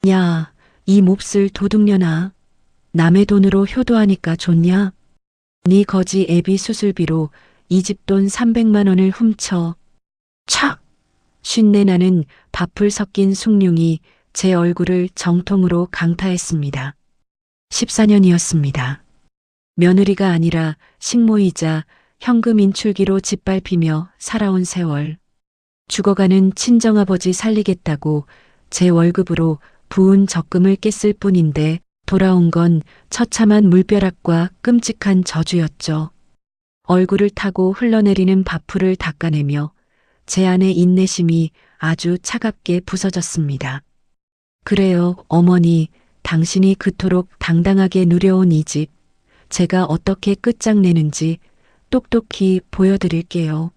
야, 이 몹쓸 도둑년아. 남의 돈으로 효도하니까 좋냐? 네 거지 애비 수술비로 이 집 돈 300만 원을 훔쳐. 촥! 쉰내 나는 밥풀 섞인 숭늉이 제 얼굴을 정통으로 강타했습니다. 14년이었습니다. 며느리가 아니라 식모이자 현금 인출기로 짓밟히며 살아온 세월. 죽어가는 친정아버지 살리겠다고 제 월급으로 부은 적금을 깼을 뿐인데 돌아온 건 처참한 물벼락과 끔찍한 저주였죠. 얼굴을 타고 흘러내리는 밥풀을 닦아내며 제 안의 인내심이 아주 차갑게 부서졌습니다. 그래요, 어머니, 당신이 그토록 당당하게 누려온 이 집, 제가 어떻게 끝장내는지 똑똑히 보여드릴게요.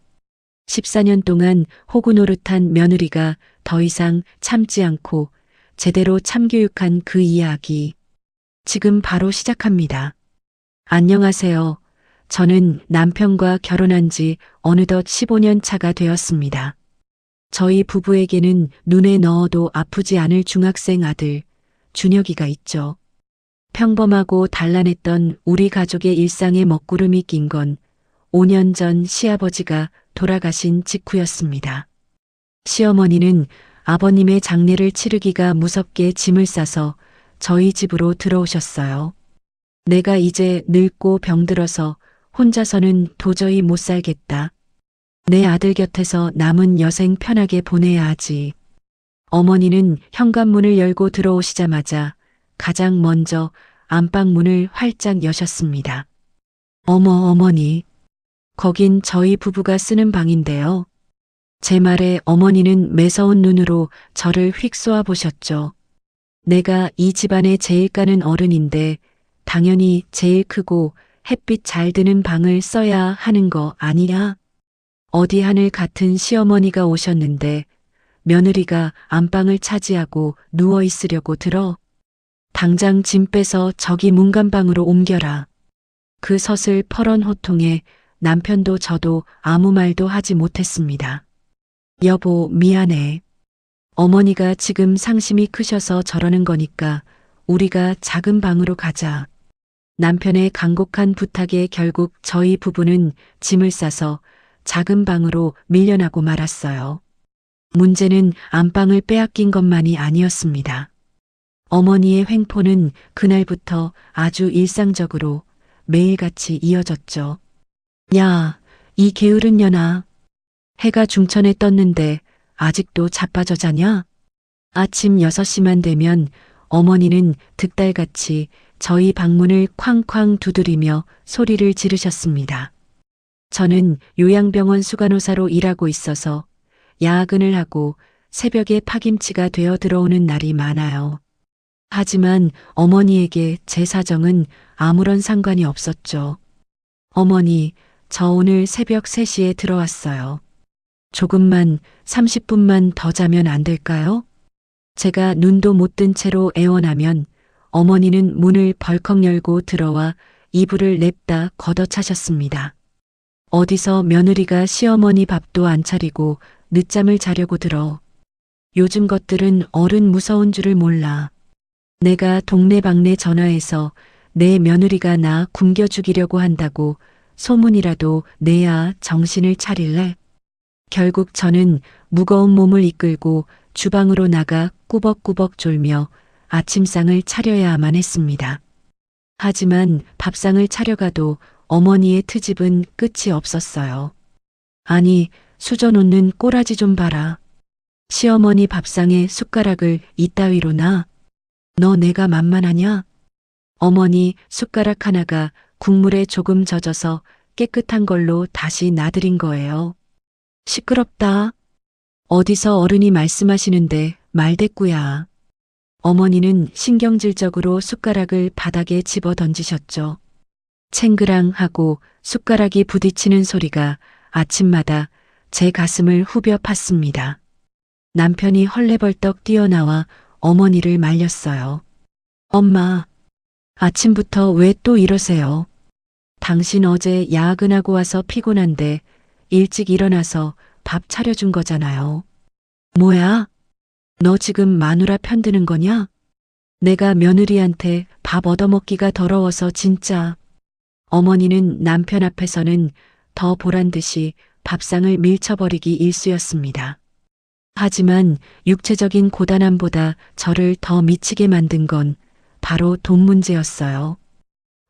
14년 동안 호구 노릇한 며느리가 더 이상 참지 않고 제대로 참교육한 그 이야기. 지금 바로 시작합니다. 안녕하세요. 저는 남편과 결혼한 지 어느덧 15년 차가 되었습니다. 저희 부부에게는 눈에 넣어도 아프지 않을 중학생 아들, 준혁이가 있죠. 평범하고 단란했던 우리 가족의 일상에 먹구름이 낀 건 5년 전 시아버지가 돌아가신 직후였습니다. 시어머니는 아버님의 장례를 치르기가 무섭게 짐을 싸서 저희 집으로 들어오셨어요. 내가 이제 늙고 병들어서 혼자서는 도저히 못 살겠다. 내 아들 곁에서 남은 여생 편하게 보내야 하지. 어머니는 현관문을 열고 들어오시자마자 가장 먼저 안방 문을 활짝 여셨습니다. 어머니. 거긴 저희 부부가 쓰는 방인데요. 제 말에 어머니는 매서운 눈으로 저를 휙 쏘아보셨죠. 내가 이 집안의 제일 까는 어른인데 당연히 제일 크고 햇빛 잘 드는 방을 써야 하는 거 아니야? 어디 하늘 같은 시어머니가 오셨는데 며느리가 안방을 차지하고 누워 있으려고 들어. 당장 짐 빼서 저기 문간방으로 옮겨라. 그 서슬 퍼런 호통에 남편도 저도 아무 말도 하지 못했습니다. 여보, 미안해. 어머니가 지금 상심이 크셔서 저러는 거니까 우리가 작은 방으로 가자. 남편의 간곡한 부탁에 결국 저희 부부는 짐을 싸서 작은 방으로 밀려나고 말았어요. 문제는 안방을 빼앗긴 것만이 아니었습니다. 어머니의 횡포는 그날부터 아주 일상적으로 매일같이 이어졌죠. 야, 이 게으른 년아. 해가 중천에 떴는데 아직도 자빠져 자냐? 아침 6시만 되면 어머니는 득달같이 저희 방문을 쾅쾅 두드리며 소리를 지르셨습니다. 저는 요양병원 수간호사로 일하고 있어서 야근을 하고 새벽에 파김치가 되어 들어오는 날이 많아요. 하지만 어머니에게 제 사정은 아무런 상관이 없었죠. 어머니, 저 오늘 새벽 3시에 들어왔어요. 조금만 30분만 더 자면 안 될까요? 제가 눈도 못 뜬 채로 애원하면 어머니는 문을 벌컥 열고 들어와 이불을 냅다 걷어차셨습니다. 어디서 며느리가 시어머니 밥도 안 차리고 늦잠을 자려고 들어. 요즘 것들은 어른 무서운 줄을 몰라. 내가 동네방네 전화해서 내 며느리가 나 굶겨 죽이려고 한다고 소문이라도 내야 정신을 차릴래? 결국 저는 무거운 몸을 이끌고 주방으로 나가 꾸벅꾸벅 졸며 아침상을 차려야만 했습니다. 하지만 밥상을 차려가도 어머니의 트집은 끝이 없었어요. 아니, 수저 놓는 꼬라지 좀 봐라. 시어머니 밥상에 숟가락을 이따위로 놔. 너 내가 만만하냐? 어머니 숟가락 하나가 국물에 조금 젖어서 깨끗한 걸로 다시 놔드린 거예요. 시끄럽다. 어디서 어른이 말씀하시는데 말대꾸야. 어머니는 신경질적으로 숟가락을 바닥에 집어 던지셨죠. 챙그랑 하고 숟가락이 부딪히는 소리가 아침마다 제 가슴을 후벼 팠습니다. 남편이 헐레벌떡 뛰어나와 어머니를 말렸어요. 엄마, 아침부터 왜 또 이러세요? 당신 어제 야근하고 와서 피곤한데 일찍 일어나서 밥 차려준 거잖아요. 뭐야? 너 지금 마누라 편드는 거냐? 내가 며느리한테 밥 얻어먹기가 더러워서 진짜. 어머니는 남편 앞에서는 더 보란 듯이 밥상을 밀쳐버리기 일쑤였습니다. 하지만 육체적인 고단함보다 저를 더 미치게 만든 건 바로 돈 문제였어요.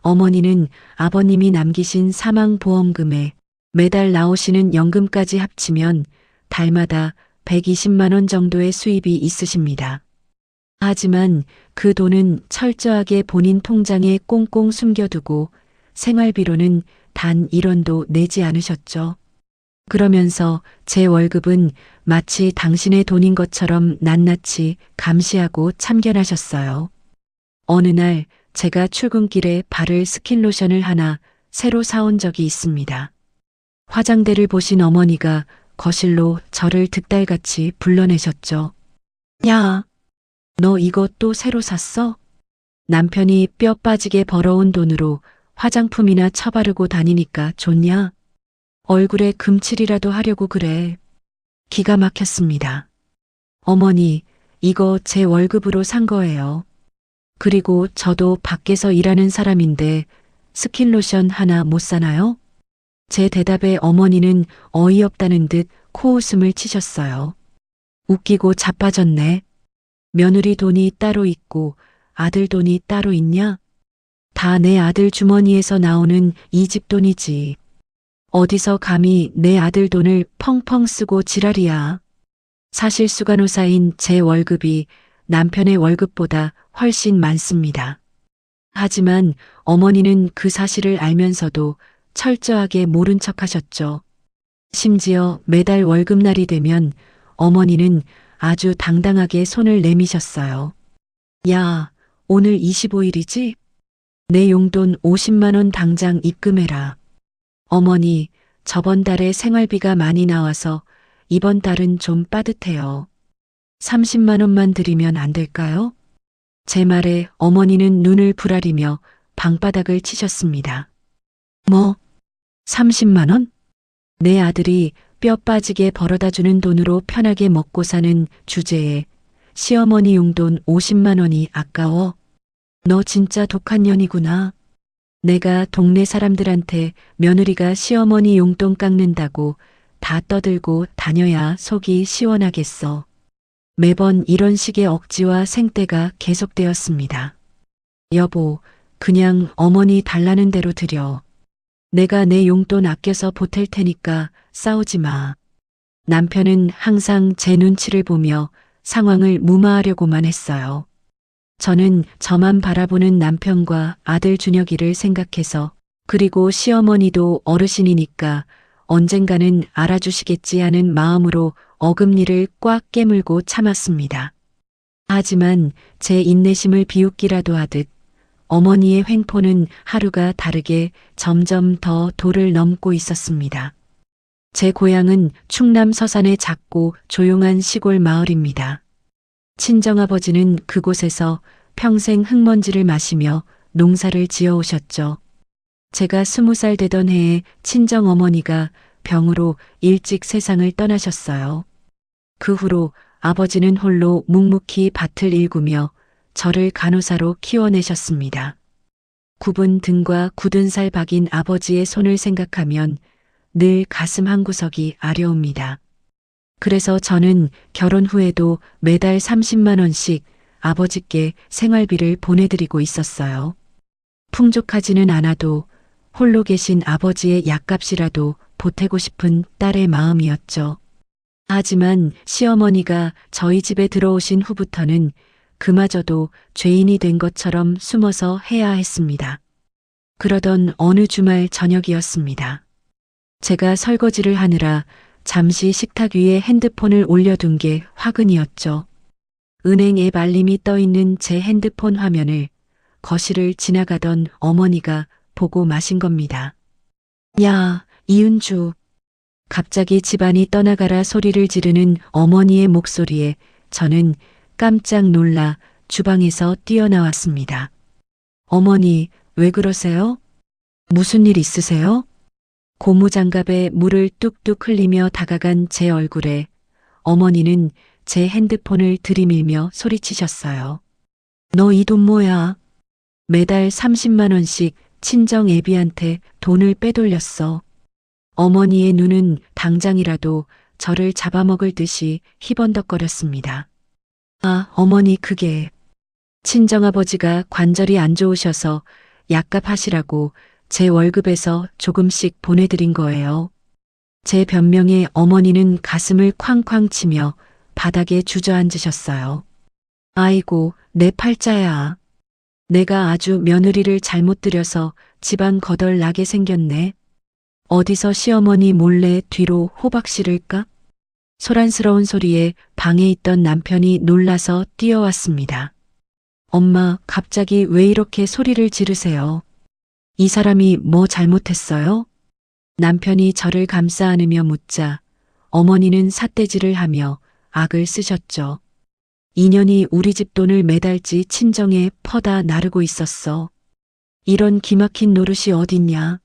어머니는 아버님이 남기신 사망보험금에 매달 나오시는 연금까지 합치면 달마다 120만 원 정도의 수입이 있으십니다. 하지만 그 돈은 철저하게 본인 통장에 꽁꽁 숨겨두고 생활비로는 단 1원도 내지 않으셨죠. 그러면서 제 월급은 마치 당신의 돈인 것처럼 낱낱이 감시하고 참견하셨어요. 어느 날 제가 출근길에 바를 스킨로션을 하나 새로 사온 적이 있습니다. 화장대를 보신 어머니가 거실로 저를 득달같이 불러내셨죠. 야, 너 이거 또 새로 샀어? 남편이 뼈 빠지게 벌어온 돈으로 화장품이나 처바르고 다니니까 좋냐? 얼굴에 금칠이라도 하려고 그래. 기가 막혔습니다. 어머니, 이거 제 월급으로 산 거예요. 그리고 저도 밖에서 일하는 사람인데 스킨로션 하나 못 사나요? 제 대답에 어머니는 어이없다는 듯 코웃음을 치셨어요. 웃기고 자빠졌네. 며느리 돈이 따로 있고 아들 돈이 따로 있냐? 다 내 아들 주머니에서 나오는 이 집 돈이지. 어디서 감히 내 아들 돈을 펑펑 쓰고 지랄이야. 사실 수간호사인 제 월급이 남편의 월급보다 훨씬 많습니다. 하지만 어머니는 그 사실을 알면서도 철저하게 모른 척 하셨죠. 심지어 매달 월급날이 되면 어머니는 아주 당당하게 손을 내미셨어요. 야, 오늘 25일이지? 내 용돈 50만 원 당장 입금해라. 어머니, 저번 달에 생활비가 많이 나와서 이번 달은 좀 빠듯해요. 30만 원만 드리면 안 될까요? 제 말에 어머니는 눈을 부라리며 방바닥을 치셨습니다. 뭐? 30만 원? 내 아들이 뼈 빠지게 벌어다 주는 돈으로 편하게 먹고 사는 주제에 시어머니 용돈 50만 원이 아까워? 너 진짜 독한 년이구나. 내가 동네 사람들한테 며느리가 시어머니 용돈 깎는다고 다 떠들고 다녀야 속이 시원하겠어. 매번 이런 식의 억지와 생떼가 계속되었습니다. 여보, 그냥 어머니 달라는 대로 드려. 내가 내 용돈 아껴서 보탤 테니까 싸우지 마. 남편은 항상 제 눈치를 보며 상황을 무마하려고만 했어요. 저는 저만 바라보는 남편과 아들 준혁이를 생각해서 그리고 시어머니도 어르신이니까 언젠가는 알아주시겠지 하는 마음으로 어금니를 꽉 깨물고 참았습니다. 하지만 제 인내심을 비웃기라도 하듯 어머니의 횡포는 하루가 다르게 점점 더 도를 넘고 있었습니다. 제 고향은 충남 서산의 작고 조용한 시골 마을입니다. 친정아버지는 그곳에서 평생 흙먼지를 마시며 농사를 지어오셨죠. 제가 20살 되던 해에 친정어머니가 병으로 일찍 세상을 떠나셨어요. 그 후로 아버지는 홀로 묵묵히 밭을 일구며 저를 간호사로 키워내셨습니다. 굽은 등과 굳은 살 박인 아버지의 손을 생각하면 늘 가슴 한구석이 아려옵니다. 그래서 저는 결혼 후에도 매달 30만 원씩 아버지께 생활비를 보내드리고 있었어요. 풍족하지는 않아도 홀로 계신 아버지의 약값이라도 보태고 싶은 딸의 마음이었죠. 하지만 시어머니가 저희 집에 들어오신 후부터는 그마저도 죄인이 된 것처럼 숨어서 해야 했습니다. 그러던 어느 주말 저녁이었습니다. 제가 설거지를 하느라 잠시 식탁 위에 핸드폰을 올려둔 게 화근이었죠. 은행 앱 알림이 떠있는 제 핸드폰 화면을 거실을 지나가던 어머니가 보고 마신 겁니다. 야, 이은주. 갑자기 집안이 떠나가라 소리를 지르는 어머니의 목소리에 저는 깜짝 놀라 주방에서 뛰어나왔습니다. 어머니, 왜 그러세요? 무슨 일 있으세요? 고무장갑에 물을 뚝뚝 흘리며 다가간 제 얼굴에 어머니는 제 핸드폰을 들이밀며 소리치셨어요. 너 이 돈 뭐야? 매달 30만 원씩 친정 애비한테 돈을 빼돌렸어. 어머니의 눈은 당장이라도 저를 잡아먹을 듯이 희번덕거렸습니다. 아, 어머니 그게 친정아버지가 관절이 안 좋으셔서 약값 하시라고 제 월급에서 조금씩 보내드린 거예요. 제 변명에 어머니는 가슴을 쾅쾅 치며 바닥에 주저앉으셨어요. 아이고, 내 팔자야. 내가 아주 며느리를 잘못 들여서 집안 거덜 나게 생겼네. 어디서 시어머니 몰래 뒤로 호박 씨를까? 소란스러운 소리에 방에 있던 남편이 놀라서 뛰어왔습니다. 엄마, 갑자기 왜 이렇게 소리를 지르세요? 이 사람이 뭐 잘못했어요? 남편이 저를 감싸 안으며 묻자 어머니는 삿대질을 하며 악을 쓰셨죠. 인연이 우리 집 돈을 매달지 친정에 퍼다 나르고 있었어. 이런 기막힌 노릇이 어딨냐.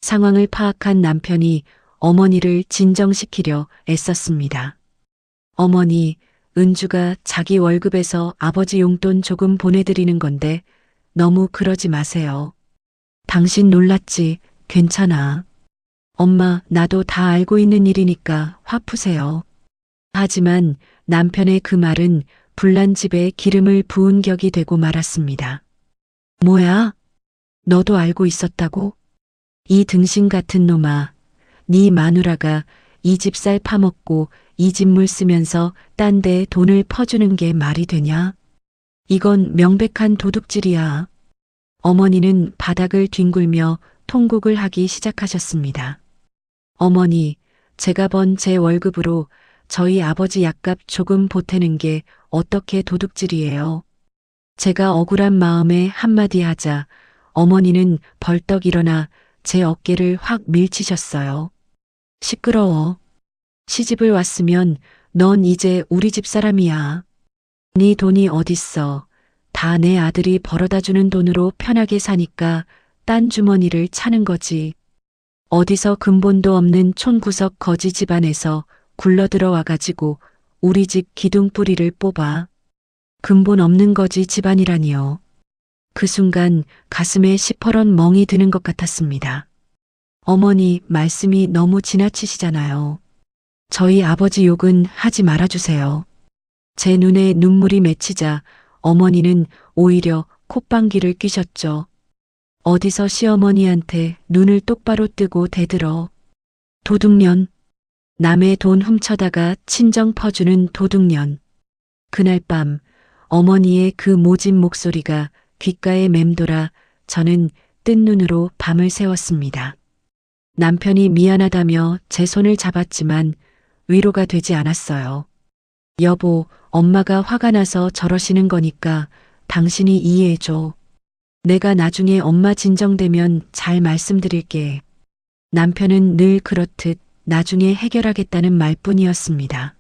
상황을 파악한 남편이 어머니를 진정시키려 애썼습니다. 어머니, 은주가 자기 월급에서 아버지 용돈 조금 보내드리는 건데 너무 그러지 마세요. 당신 놀랐지? 괜찮아. 엄마, 나도 다 알고 있는 일이니까 화 푸세요. 하지만 남편의 그 말은 불난 집에 기름을 부은 격이 되고 말았습니다. 뭐야? 너도 알고 있었다고? 이 등신 같은 놈아, 네 마누라가 이 집 쌀 파먹고 이 집 물 쓰면서 딴 데 돈을 퍼주는 게 말이 되냐? 이건 명백한 도둑질이야. 어머니는 바닥을 뒹굴며 통곡을 하기 시작하셨습니다. 어머니, 제가 번 제 월급으로 저희 아버지 약값 조금 보태는 게 어떻게 도둑질이에요? 제가 억울한 마음에 한마디 하자 어머니는 벌떡 일어나 제 어깨를 확 밀치셨어요. 시끄러워. 시집을 왔으면 넌 이제 우리 집 사람이야. 네 돈이 어딨어. 다 내 아들이 벌어다 주는 돈으로 편하게 사니까 딴 주머니를 차는 거지. 어디서 근본도 없는 촌구석 거지 집안에서 굴러들어와 가지고 우리 집 기둥뿌리를 뽑아. 근본 없는 거지 집안이라니요. 그 순간 가슴에 시퍼런 멍이 드는 것 같았습니다. 어머니, 말씀이 너무 지나치시잖아요. 저희 아버지 욕은 하지 말아주세요. 제 눈에 눈물이 맺히자 어머니는 오히려 콧방귀를 뀌셨죠. 어디서 시어머니한테 눈을 똑바로 뜨고 대들어. 도둑년. 남의 돈 훔쳐다가 친정 퍼주는 도둑년. 그날 밤 어머니의 그 모진 목소리가 귓가에 맴돌아 저는 뜬 눈으로 밤을 새웠습니다. 남편이 미안하다며 제 손을 잡았지만 위로가 되지 않았어요. 여보, 엄마가 화가 나서 저러시는 거니까 당신이 이해해줘. 내가 나중에 엄마 진정되면 잘 말씀드릴게. 남편은 늘 그렇듯 나중에 해결하겠다는 말뿐이었습니다.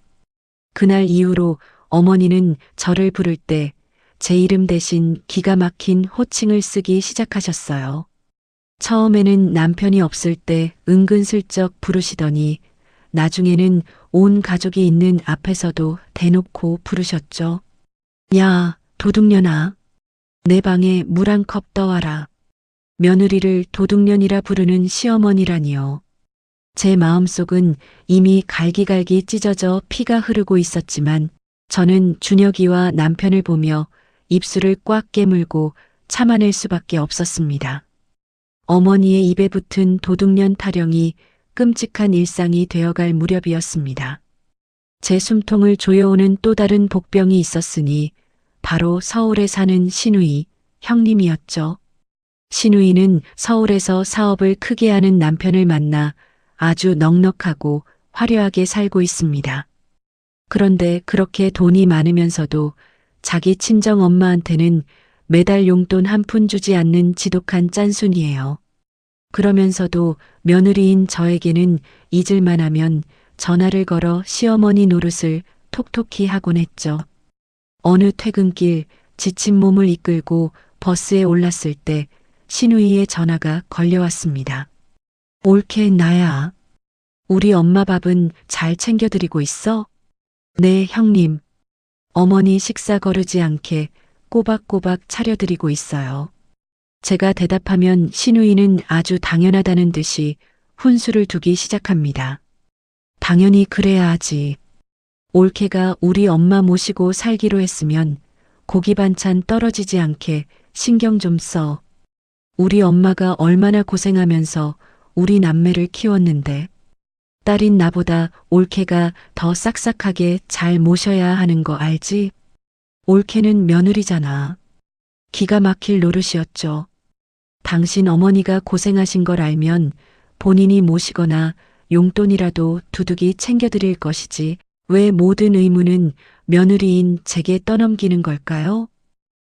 그날 이후로 어머니는 저를 부를 때 제 이름 대신 기가 막힌 호칭을 쓰기 시작하셨어요. 처음에는 남편이 없을 때 은근슬쩍 부르시더니 나중에는 온 가족이 있는 앞에서도 대놓고 부르셨죠. 야, 도둑년아. 내 방에 물 한 컵 떠와라. 며느리를 도둑년이라 부르는 시어머니라니요. 제 마음속은 이미 갈기갈기 찢어져 피가 흐르고 있었지만 저는 준혁이와 남편을 보며 입술을 꽉 깨물고 참아낼 수밖에 없었습니다. 어머니의 입에 붙은 도둑년 타령이 끔찍한 일상이 되어갈 무렵이었습니다. 제 숨통을 조여오는 또 다른 복병이 있었으니 바로 서울에 사는 신우이, 형님이었죠. 신우이는 서울에서 사업을 크게 하는 남편을 만나 아주 넉넉하고 화려하게 살고 있습니다. 그런데 그렇게 돈이 많으면서도 자기 친정 엄마한테는 매달 용돈 한 푼 주지 않는 지독한 짠순이에요. 그러면서도 며느리인 저에게는 잊을만 하면 전화를 걸어 시어머니 노릇을 톡톡히 하곤 했죠. 어느 퇴근길 지친 몸을 이끌고 버스에 올랐을 때 신우이의 전화가 걸려왔습니다. 올케 나야. 우리 엄마 밥은 잘 챙겨드리고 있어? 네, 형님. 어머니 식사 거르지 않게 꼬박꼬박 차려드리고 있어요. 제가 대답하면 시누이는 아주 당연하다는 듯이 훈수를 두기 시작합니다. 당연히 그래야 하지. 올케가 우리 엄마 모시고 살기로 했으면 고기 반찬 떨어지지 않게 신경 좀 써. 우리 엄마가 얼마나 고생하면서 우리 남매를 키웠는데 딸인 나보다 올케가 더 싹싹하게 잘 모셔야 하는 거 알지? 올케는 며느리잖아. 기가 막힐 노릇이었죠. 당신 어머니가 고생하신 걸 알면 본인이 모시거나 용돈이라도 두둑이 챙겨드릴 것이지 왜 모든 의무는 며느리인 제게 떠넘기는 걸까요?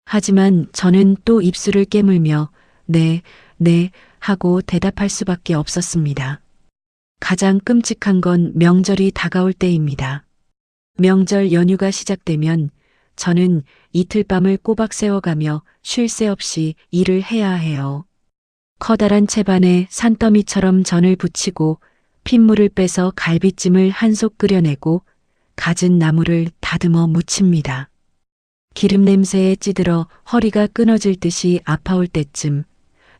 하지만 저는 또 입술을 깨물며 네, 네 하고 대답할 수밖에 없었습니다. 가장 끔찍한 건 명절이 다가올 때입니다. 명절 연휴가 시작되면 저는 이틀 밤을 꼬박 새워가며 쉴 새 없이 일을 해야 해요. 커다란 채반에 산더미처럼 전을 부치고 핏물을 빼서 갈비찜을 한솥 끓여내고 갖은 나물을 다듬어 무칩니다. 기름 냄새에 찌들어 허리가 끊어질 듯이 아파올 때쯤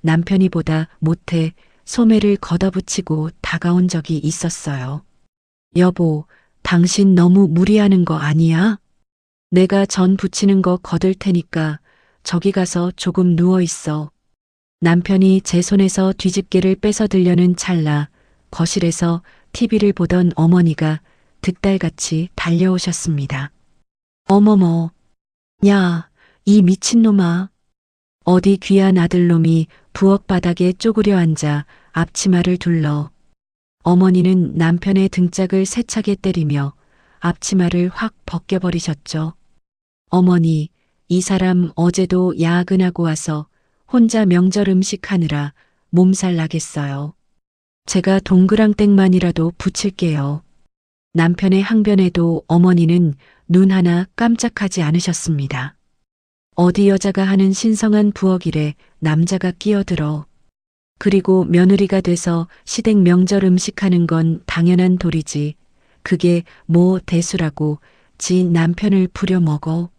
남편이 보다 못해 소매를 걷어붙이고 다가온 적이 있었어요. 여보, 당신 너무 무리하는 거 아니야? 내가 전 부치는 거 거들 테니까 저기 가서 조금 누워 있어. 남편이 제 손에서 뒤집개를 뺏어 들려는 찰나 거실에서 TV를 보던 어머니가 득달같이 달려오셨습니다. 어머머, 야, 이 미친놈아. 어디 귀한 아들놈이 부엌 바닥에 쪼그려 앉아 앞치마를 둘러. 어머니는 남편의 등짝을 세차게 때리며 앞치마를 확 벗겨버리셨죠. 어머니, 이 사람 어제도 야근하고 와서 혼자 명절 음식 하느라 몸살 나겠어요. 제가 동그랑땡만이라도 붙일게요. 남편의 항변에도 어머니는 눈 하나 깜짝하지 않으셨습니다. 어디 여자가 하는 신성한 부엌일에 남자가 끼어들어. 그리고 며느리가 돼서 시댁 명절 음식하는 건 당연한 도리지. 그게 뭐 대수라고 지 남편을 부려먹어.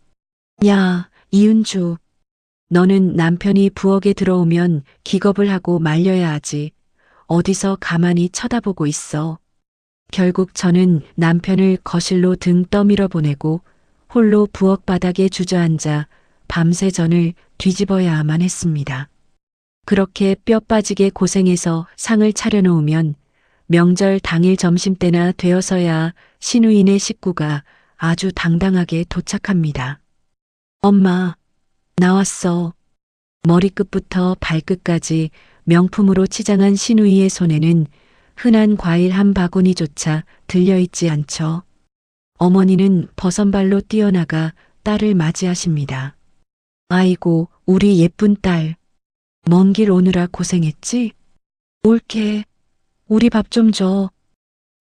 야, 이은주. 너는 남편이 부엌에 들어오면 기겁을 하고 말려야 하지. 어디서 가만히 쳐다보고 있어. 결국 저는 남편을 거실로 등 떠밀어 보내고 홀로 부엌 바닥에 주저앉아 밤새 전을 뒤집어야만 했습니다. 그렇게 뼈 빠지게 고생해서 상을 차려놓으면 명절 당일 점심때나 되어서야 시누이네 식구가 아주 당당하게 도착합니다. 엄마, 나왔어. 머리끝부터 발끝까지 명품으로 치장한 시누이의 손에는 흔한 과일 한 바구니조차 들려있지 않죠. 어머니는 버선발로 뛰어나가 딸을 맞이하십니다. 아이고, 우리 예쁜 딸. 먼 길 오느라 고생했지? 올케, 우리 밥 좀 줘.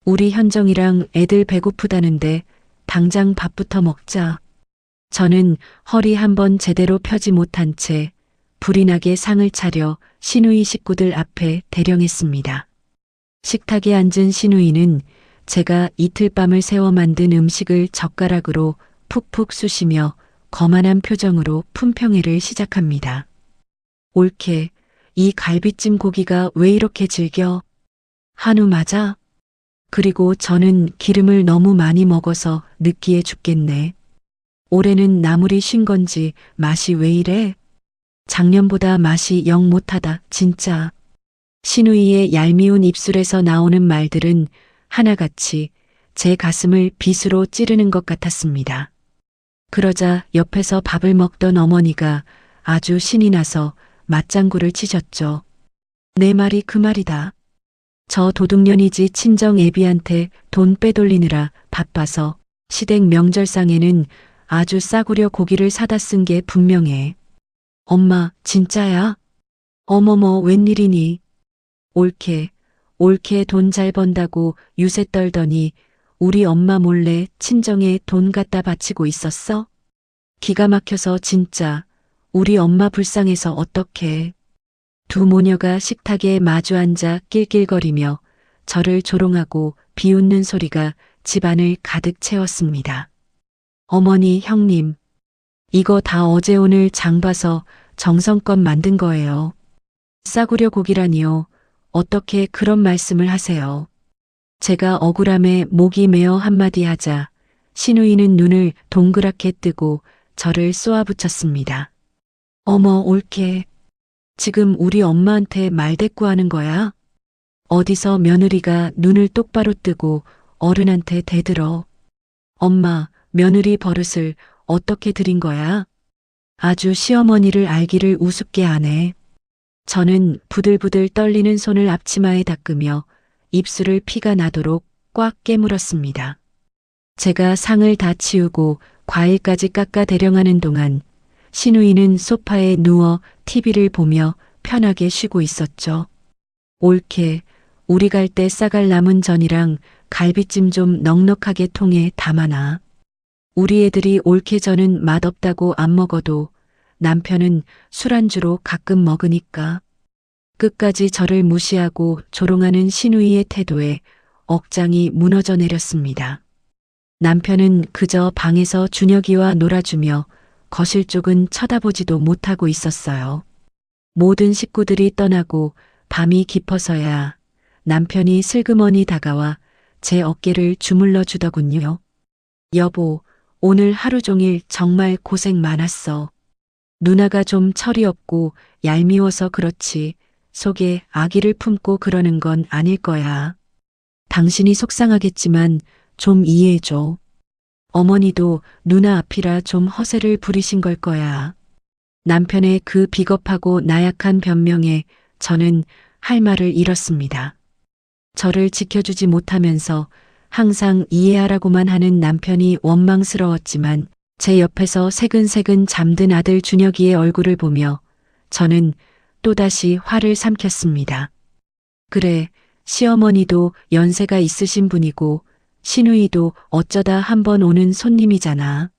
우리 현정이랑 애들 배고프다는데 당장 밥부터 먹자. 저는 허리 한번 제대로 펴지 못한 채 불이 나게 상을 차려 시누이 식구들 앞에 대령했습니다. 식탁에 앉은 시누이는 제가 이틀 밤을 새워 만든 음식을 젓가락으로 푹푹 쑤시며 거만한 표정으로 품평회를 시작합니다. 올케, 이 갈비찜 고기가 왜 이렇게 질겨? 한우 맞아? 그리고 저는 기름을 너무 많이 먹어서 느끼해 죽겠네. 올해는 나물이 쉰 건지 맛이 왜 이래? 작년보다 맛이 영 못하다, 진짜. 시누이의 얄미운 입술에서 나오는 말들은 하나같이 제 가슴을 빗으로 찌르는 것 같았습니다. 그러자 옆에서 밥을 먹던 어머니가 아주 신이 나서 맞장구를 치셨죠. 내 말이 그 말이다. 저 도둑년이지 친정 애비한테 돈 빼돌리느라 바빠서 시댁 명절상에는 아주 싸구려 고기를 사다 쓴 게 분명해. 엄마, 진짜야? 어머머, 웬일이니? 올케 돈 잘 번다고 유세 떨더니 우리 엄마 몰래 친정에 돈 갖다 바치고 있었어? 기가 막혀서 진짜 우리 엄마 불쌍해서 어떡해. 두 모녀가 식탁에 마주 앉아 낄낄거리며 저를 조롱하고 비웃는 소리가 집안을 가득 채웠습니다. 어머니, 형님, 이거 다 어제 오늘 장 봐서 정성껏 만든 거예요. 싸구려 고기라니요. 어떻게 그런 말씀을 하세요. 제가 억울함에 목이 메어 한마디 하자 신우이는 눈을 동그랗게 뜨고 저를 쏘아붙였습니다. 어머, 옳게. 지금 우리 엄마한테 말대꾸하는 거야? 어디서 며느리가 눈을 똑바로 뜨고 어른한테 대들어. 엄마, 며느리 버릇을 어떻게 들인 거야? 아주 시어머니를 알기를 우습게 하네. 저는 부들부들 떨리는 손을 앞치마에 닦으며 입술을 피가 나도록 꽉 깨물었습니다. 제가 상을 다 치우고 과일까지 깎아 대령하는 동안 신우이는 소파에 누워 TV를 보며 편하게 쉬고 있었죠. 옳게, 우리 갈 때 싸갈 남은 전이랑 갈비찜 좀 넉넉하게 통에 담아놔. 우리 애들이 옳게 전은 맛없다고 안 먹어도 남편은 술안주로 가끔 먹으니까. 끝까지 저를 무시하고 조롱하는 신우이의 태도에 억장이 무너져 내렸습니다. 남편은 그저 방에서 준혁이와 놀아주며 거실 쪽은 쳐다보지도 못하고 있었어요. 모든 식구들이 떠나고 밤이 깊어서야 남편이 슬그머니 다가와 제 어깨를 주물러 주더군요. 여보, 오늘 하루 종일 정말 고생 많았어. 누나가 좀 철이 없고 얄미워서 그렇지 속에 아기를 품고 그러는 건 아닐 거야. 당신이 속상하겠지만 좀 이해해줘. 어머니도 누나 앞이라 좀 허세를 부리신 걸 거야. 남편의 그 비겁하고 나약한 변명에 저는 할 말을 잃었습니다. 저를 지켜주지 못하면서 항상 이해하라고만 하는 남편이 원망스러웠지만 제 옆에서 새근새근 잠든 아들 준혁이의 얼굴을 보며 저는 또다시 화를 삼켰습니다. 그래, 시어머니도 연세가 있으신 분이고 신우이도 어쩌다 한번 오는 손님이잖아.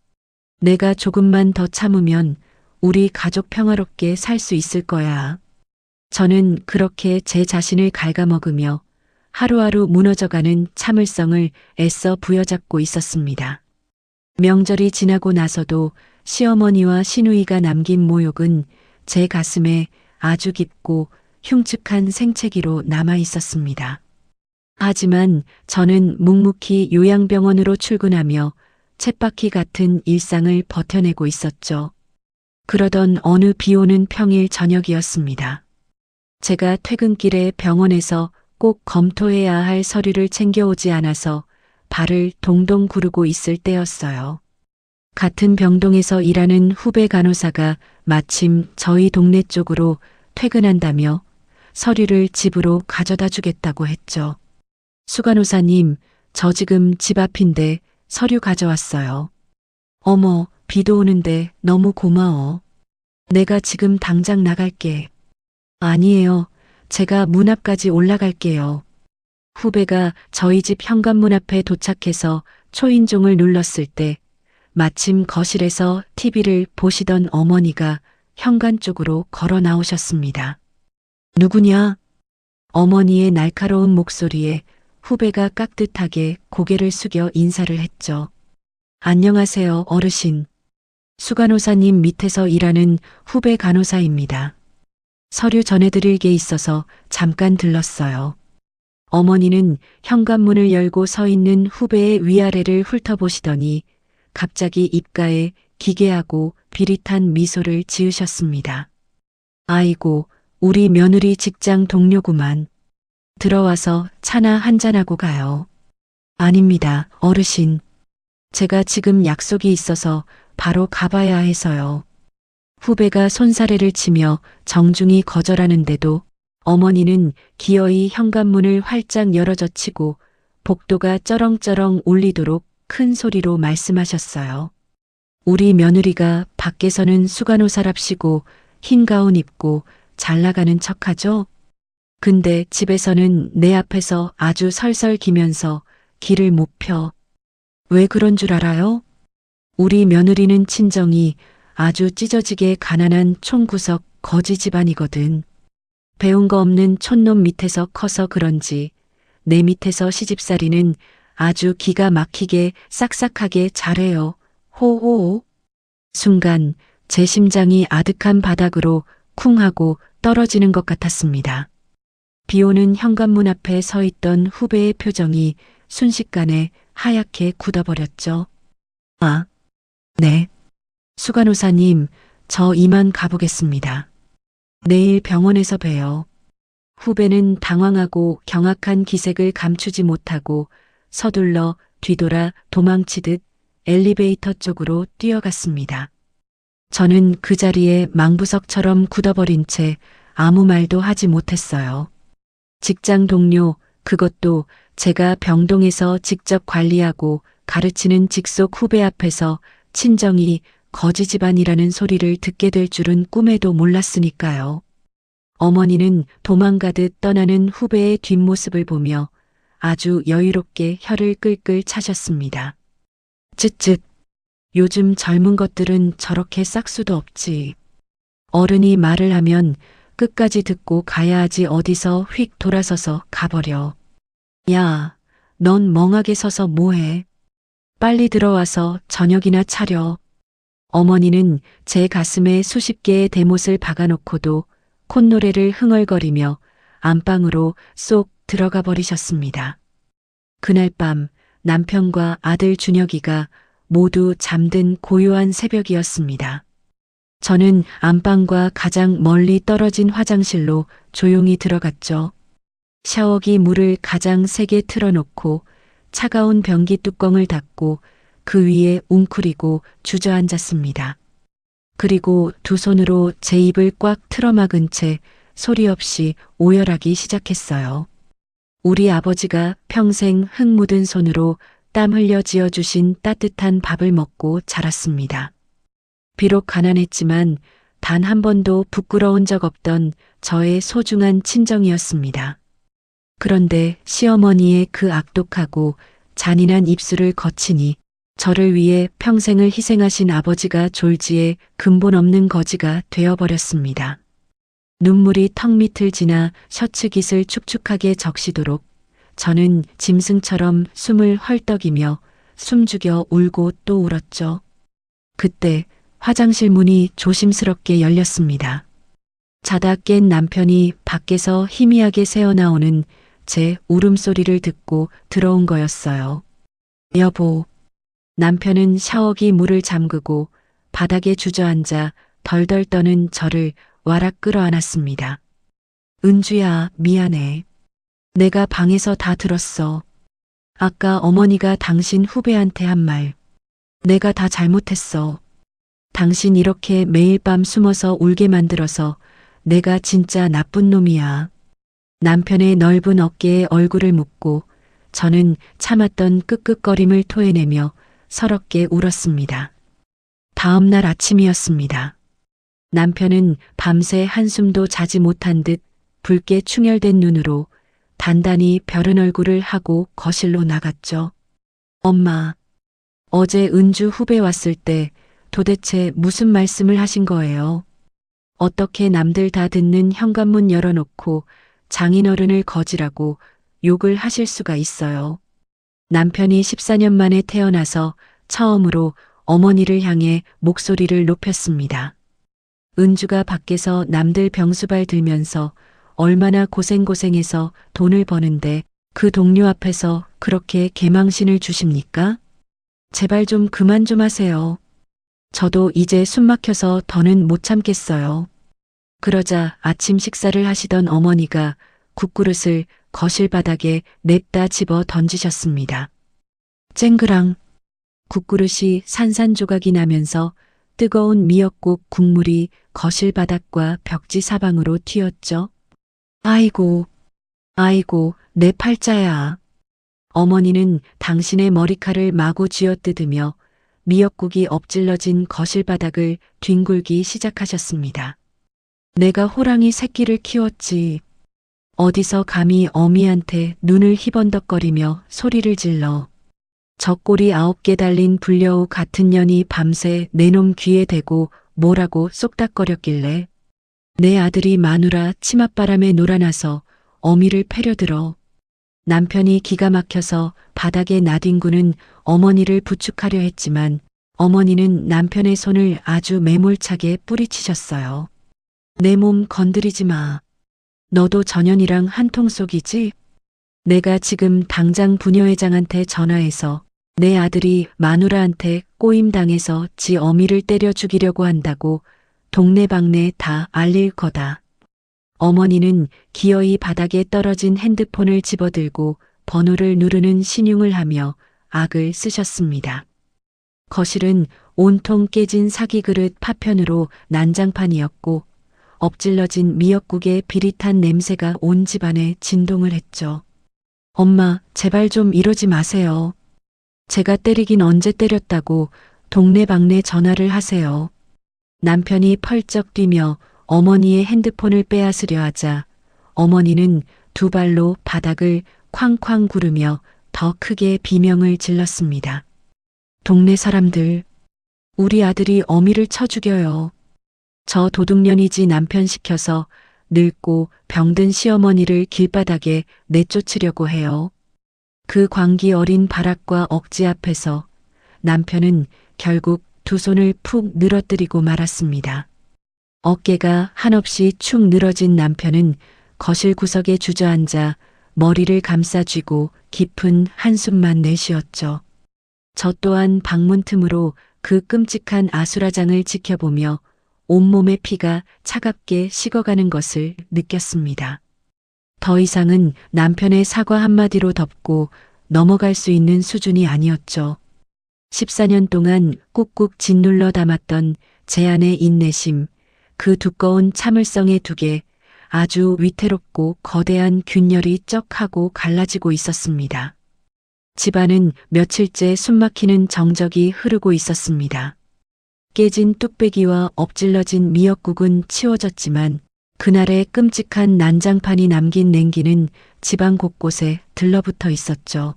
내가 조금만 더 참으면 우리 가족 평화롭게 살 수 있을 거야. 저는 그렇게 제 자신을 갉아먹으며 하루하루 무너져가는 참을성을 애써 부여잡고 있었습니다. 명절이 지나고 나서도 시어머니와 신우이가 남긴 모욕은 제 가슴에 아주 깊고 흉측한 생채기로 남아 있었습니다. 하지만 저는 묵묵히 요양병원으로 출근하며 쳇바퀴 같은 일상을 버텨내고 있었죠. 그러던 어느 비오는 평일 저녁이었습니다. 제가 퇴근길에 병원에서 꼭 검토해야 할 서류를 챙겨오지 않아서 발을 동동 구르고 있을 때였어요. 같은 병동에서 일하는 후배 간호사가 마침 저희 동네 쪽으로 퇴근한다며 서류를 집으로 가져다 주겠다고 했죠. 수간호사님, 저 지금 집 앞인데 서류 가져왔어요. 어머, 비도 오는데 너무 고마워. 내가 지금 당장 나갈게. 아니에요. 제가 문 앞까지 올라갈게요. 후배가 저희 집 현관문 앞에 도착해서 초인종을 눌렀을 때 마침 거실에서 TV를 보시던 어머니가 현관 쪽으로 걸어 나오셨습니다. 누구냐? 어머니의 날카로운 목소리에 후배가 깍듯하게 고개를 숙여 인사를 했죠. 안녕하세요, 어르신. 수간호사님 밑에서 일하는 후배 간호사입니다. 서류 전해드릴 게 있어서 잠깐 들렀어요. 어머니는 현관문을 열고 서 있는 후배의 위아래를 훑어보시더니 갑자기 입가에 기괴하고 비릿한 미소를 지으셨습니다. 아이고, 우리 며느리 직장 동료구만. 들어와서 차나 한잔하고 가요. 아닙니다, 어르신. 제가 지금 약속이 있어서 바로 가봐야 해서요. 후배가 손사래를 치며 정중히 거절하는데도 어머니는 기어이 현관문을 활짝 열어젖히고 복도가 쩌렁쩌렁 울리도록 큰 소리로 말씀하셨어요. 우리 며느리가 밖에서는 수간호사랍시고 흰 가운 입고 잘 나가는 척하죠? 근데 집에서는 내 앞에서 아주 설설 기면서 길을 못 펴. 왜 그런 줄 알아요? 우리 며느리는 친정이 아주 찢어지게 가난한 총구석 거지 집안이거든. 배운 거 없는 촌놈 밑에서 커서 그런지 내 밑에서 시집살이는 아주 기가 막히게 싹싹하게 잘해요. 호호. 순간 제 심장이 아득한 바닥으로 쿵 하고 떨어지는 것 같았습니다. 비오는 현관문 앞에 서 있던 후배의 표정이 순식간에 하얗게 굳어버렸죠. 아, 네. 수간호사님, 저 이만 가보겠습니다. 내일 병원에서 봬요. 후배는 당황하고 경악한 기색을 감추지 못하고 서둘러 뒤돌아 도망치듯 엘리베이터 쪽으로 뛰어갔습니다. 저는 그 자리에 망부석처럼 굳어버린 채 아무 말도 하지 못했어요. 직장 동료, 그것도 제가 병동에서 직접 관리하고 가르치는 직속 후배 앞에서 친정이 거지 집안이라는 소리를 듣게 될 줄은 꿈에도 몰랐으니까요. 어머니는 도망가듯 떠나는 후배의 뒷모습을 보며 아주 여유롭게 혀를 끌끌 차셨습니다. 쯧쯧. 요즘 젊은 것들은 저렇게 싹수도 없지. 어른이 말을 하면 끝까지 듣고 가야 하지 어디서 휙 돌아서서 가버려. 야, 넌 멍하게 서서 뭐해? 빨리 들어와서 저녁이나 차려. 어머니는 제 가슴에 수십 개의 대못을 박아놓고도 콧노래를 흥얼거리며 안방으로 쏙 들어가 버리셨습니다. 그날 밤 남편과 아들 준혁이가 모두 잠든 고요한 새벽이었습니다. 저는 안방과 가장 멀리 떨어진 화장실로 조용히 들어갔죠. 샤워기 물을 가장 세게 틀어놓고 차가운 변기 뚜껑을 닫고 그 위에 웅크리고 주저앉았습니다. 그리고 두 손으로 제 입을 꽉 틀어막은 채 소리 없이 오열하기 시작했어요. 우리 아버지가 평생 흙 묻은 손으로 땀 흘려 지어주신 따뜻한 밥을 먹고 자랐습니다. 비록 가난했지만 단 한 번도 부끄러운 적 없던 저의 소중한 친정이었습니다. 그런데 시어머니의 그 악독하고 잔인한 입술을 거치니 저를 위해 평생을 희생하신 아버지가 졸지에 근본 없는 거지가 되어버렸습니다. 눈물이 턱 밑을 지나 셔츠 깃을 축축하게 적시도록 저는 짐승처럼 숨을 헐떡이며 숨죽여 울고 또 울었죠. 그때 화장실 문이 조심스럽게 열렸습니다. 자다 깬 남편이 밖에서 희미하게 새어나오는 제 울음소리를 듣고 들어온 거였어요. 여보. 남편은 샤워기 물을 잠그고 바닥에 주저앉아 덜덜 떠는 저를 와락 끌어안았습니다. 은주야, 미안해. 내가 방에서 다 들었어. 아까 어머니가 당신 후배한테 한 말. 내가 다 잘못했어. 당신 이렇게 매일 밤 숨어서 울게 만들어서 내가 진짜 나쁜 놈이야. 남편의 넓은 어깨에 얼굴을 묻고 저는 참았던 끄끄거림을 토해내며 서럽게 울었습니다. 다음 날 아침이었습니다. 남편은 밤새 한숨도 자지 못한 듯 붉게 충혈된 눈으로 단단히 벼른 얼굴을 하고 거실로 나갔죠. 엄마, 어제 은주 후배 왔을 때 도대체 무슨 말씀을 하신 거예요? 어떻게 남들 다 듣는 현관문 열어놓고 장인어른을 거지라고 욕을 하실 수가 있어요. 남편이 14년 만에 태어나서 처음으로 어머니를 향해 목소리를 높였습니다. 은주가 밖에서 남들 병수발 들면서 얼마나 고생해서 돈을 버는데 그 동료 앞에서 그렇게 개망신을 주십니까? 제발 좀 그만 좀 하세요. 저도 이제 숨 막혀서 더는 못 참겠어요. 그러자 아침 식사를 하시던 어머니가 국그릇을 거실 바닥에 냅다 집어 던지셨습니다. 쨍그랑 국그릇이 산산조각이 나면서 뜨거운 미역국 국물이 거실 바닥과 벽지 사방으로 튀었죠. 아이고, 아이고, 내 팔자야. 어머니는 당신의 머리칼을 마구 쥐어뜯으며 미역국이 엎질러진 거실 바닥을 뒹굴기 시작하셨습니다. 내가 호랑이 새끼를 키웠지. 어디서 감히 어미한테 눈을 희번덕거리며 소리를 질러. 젖꼬리 9개 달린 불려우 같은 년이 밤새 내 놈 귀에 대고 뭐라고 쏙닥거렸길래 내 아들이 마누라 치맛바람에 놀아나서 어미를 패려들어. 남편이 기가 막혀서 바닥에 나뒹구는 어머니를 부축하려 했지만 어머니는 남편의 손을 아주 매몰차게 뿌리치셨어요. 내 몸 건드리지 마. 너도 전현이랑 한통속이지? 내가 지금 당장 부녀회장한테 전화해서 내 아들이 마누라한테 꼬임당해서 지 어미를 때려 죽이려고 한다고 동네방네 다 알릴 거다. 어머니는 기어이 바닥에 떨어진 핸드폰을 집어들고 번호를 누르는 신용을 하며 악을 쓰셨습니다. 거실은 온통 깨진 사기 그릇 파편으로 난장판이었고 엎질러진 미역국의 비릿한 냄새가 온 집안에 진동을 했죠. 엄마, 제발 좀 이러지 마세요. 제가 때리긴 언제 때렸다고 동네방네 전화를 하세요. 남편이 펄쩍 뛰며 어머니의 핸드폰을 빼앗으려 하자 어머니는 두 발로 바닥을 쾅쾅 구르며 더 크게 비명을 질렀습니다. 동네 사람들, 우리 아들이 어미를 쳐 죽여요. 저 도둑년이지 남편 시켜서 늙고 병든 시어머니를 길바닥에 내쫓으려고 해요. 그 광기 어린 발악과 억지 앞에서 남편은 결국 두 손을 푹 늘어뜨리고 말았습니다. 어깨가 한없이 축 늘어진 남편은 거실 구석에 주저앉아 머리를 감싸쥐고 깊은 한숨만 내쉬었죠. 저 또한 방문 틈으로 그 끔찍한 아수라장을 지켜보며 온몸의 피가 차갑게 식어가는 것을 느꼈습니다. 더 이상은 남편의 사과 한마디로 덮고 넘어갈 수 있는 수준이 아니었죠. 14년 동안 꾹꾹 짓눌러 담았던 제 안의 인내심, 그 두꺼운 참을성의 두개, 아주 위태롭고 거대한 균열이 쩍하고 갈라지고 있었습니다. 집안은 며칠째 숨막히는 정적이 흐르고 있었습니다. 깨진 뚝배기와 엎질러진 미역국은 치워졌지만 그날의 끔찍한 난장판이 남긴 냉기는 집안 곳곳에 들러붙어 있었죠.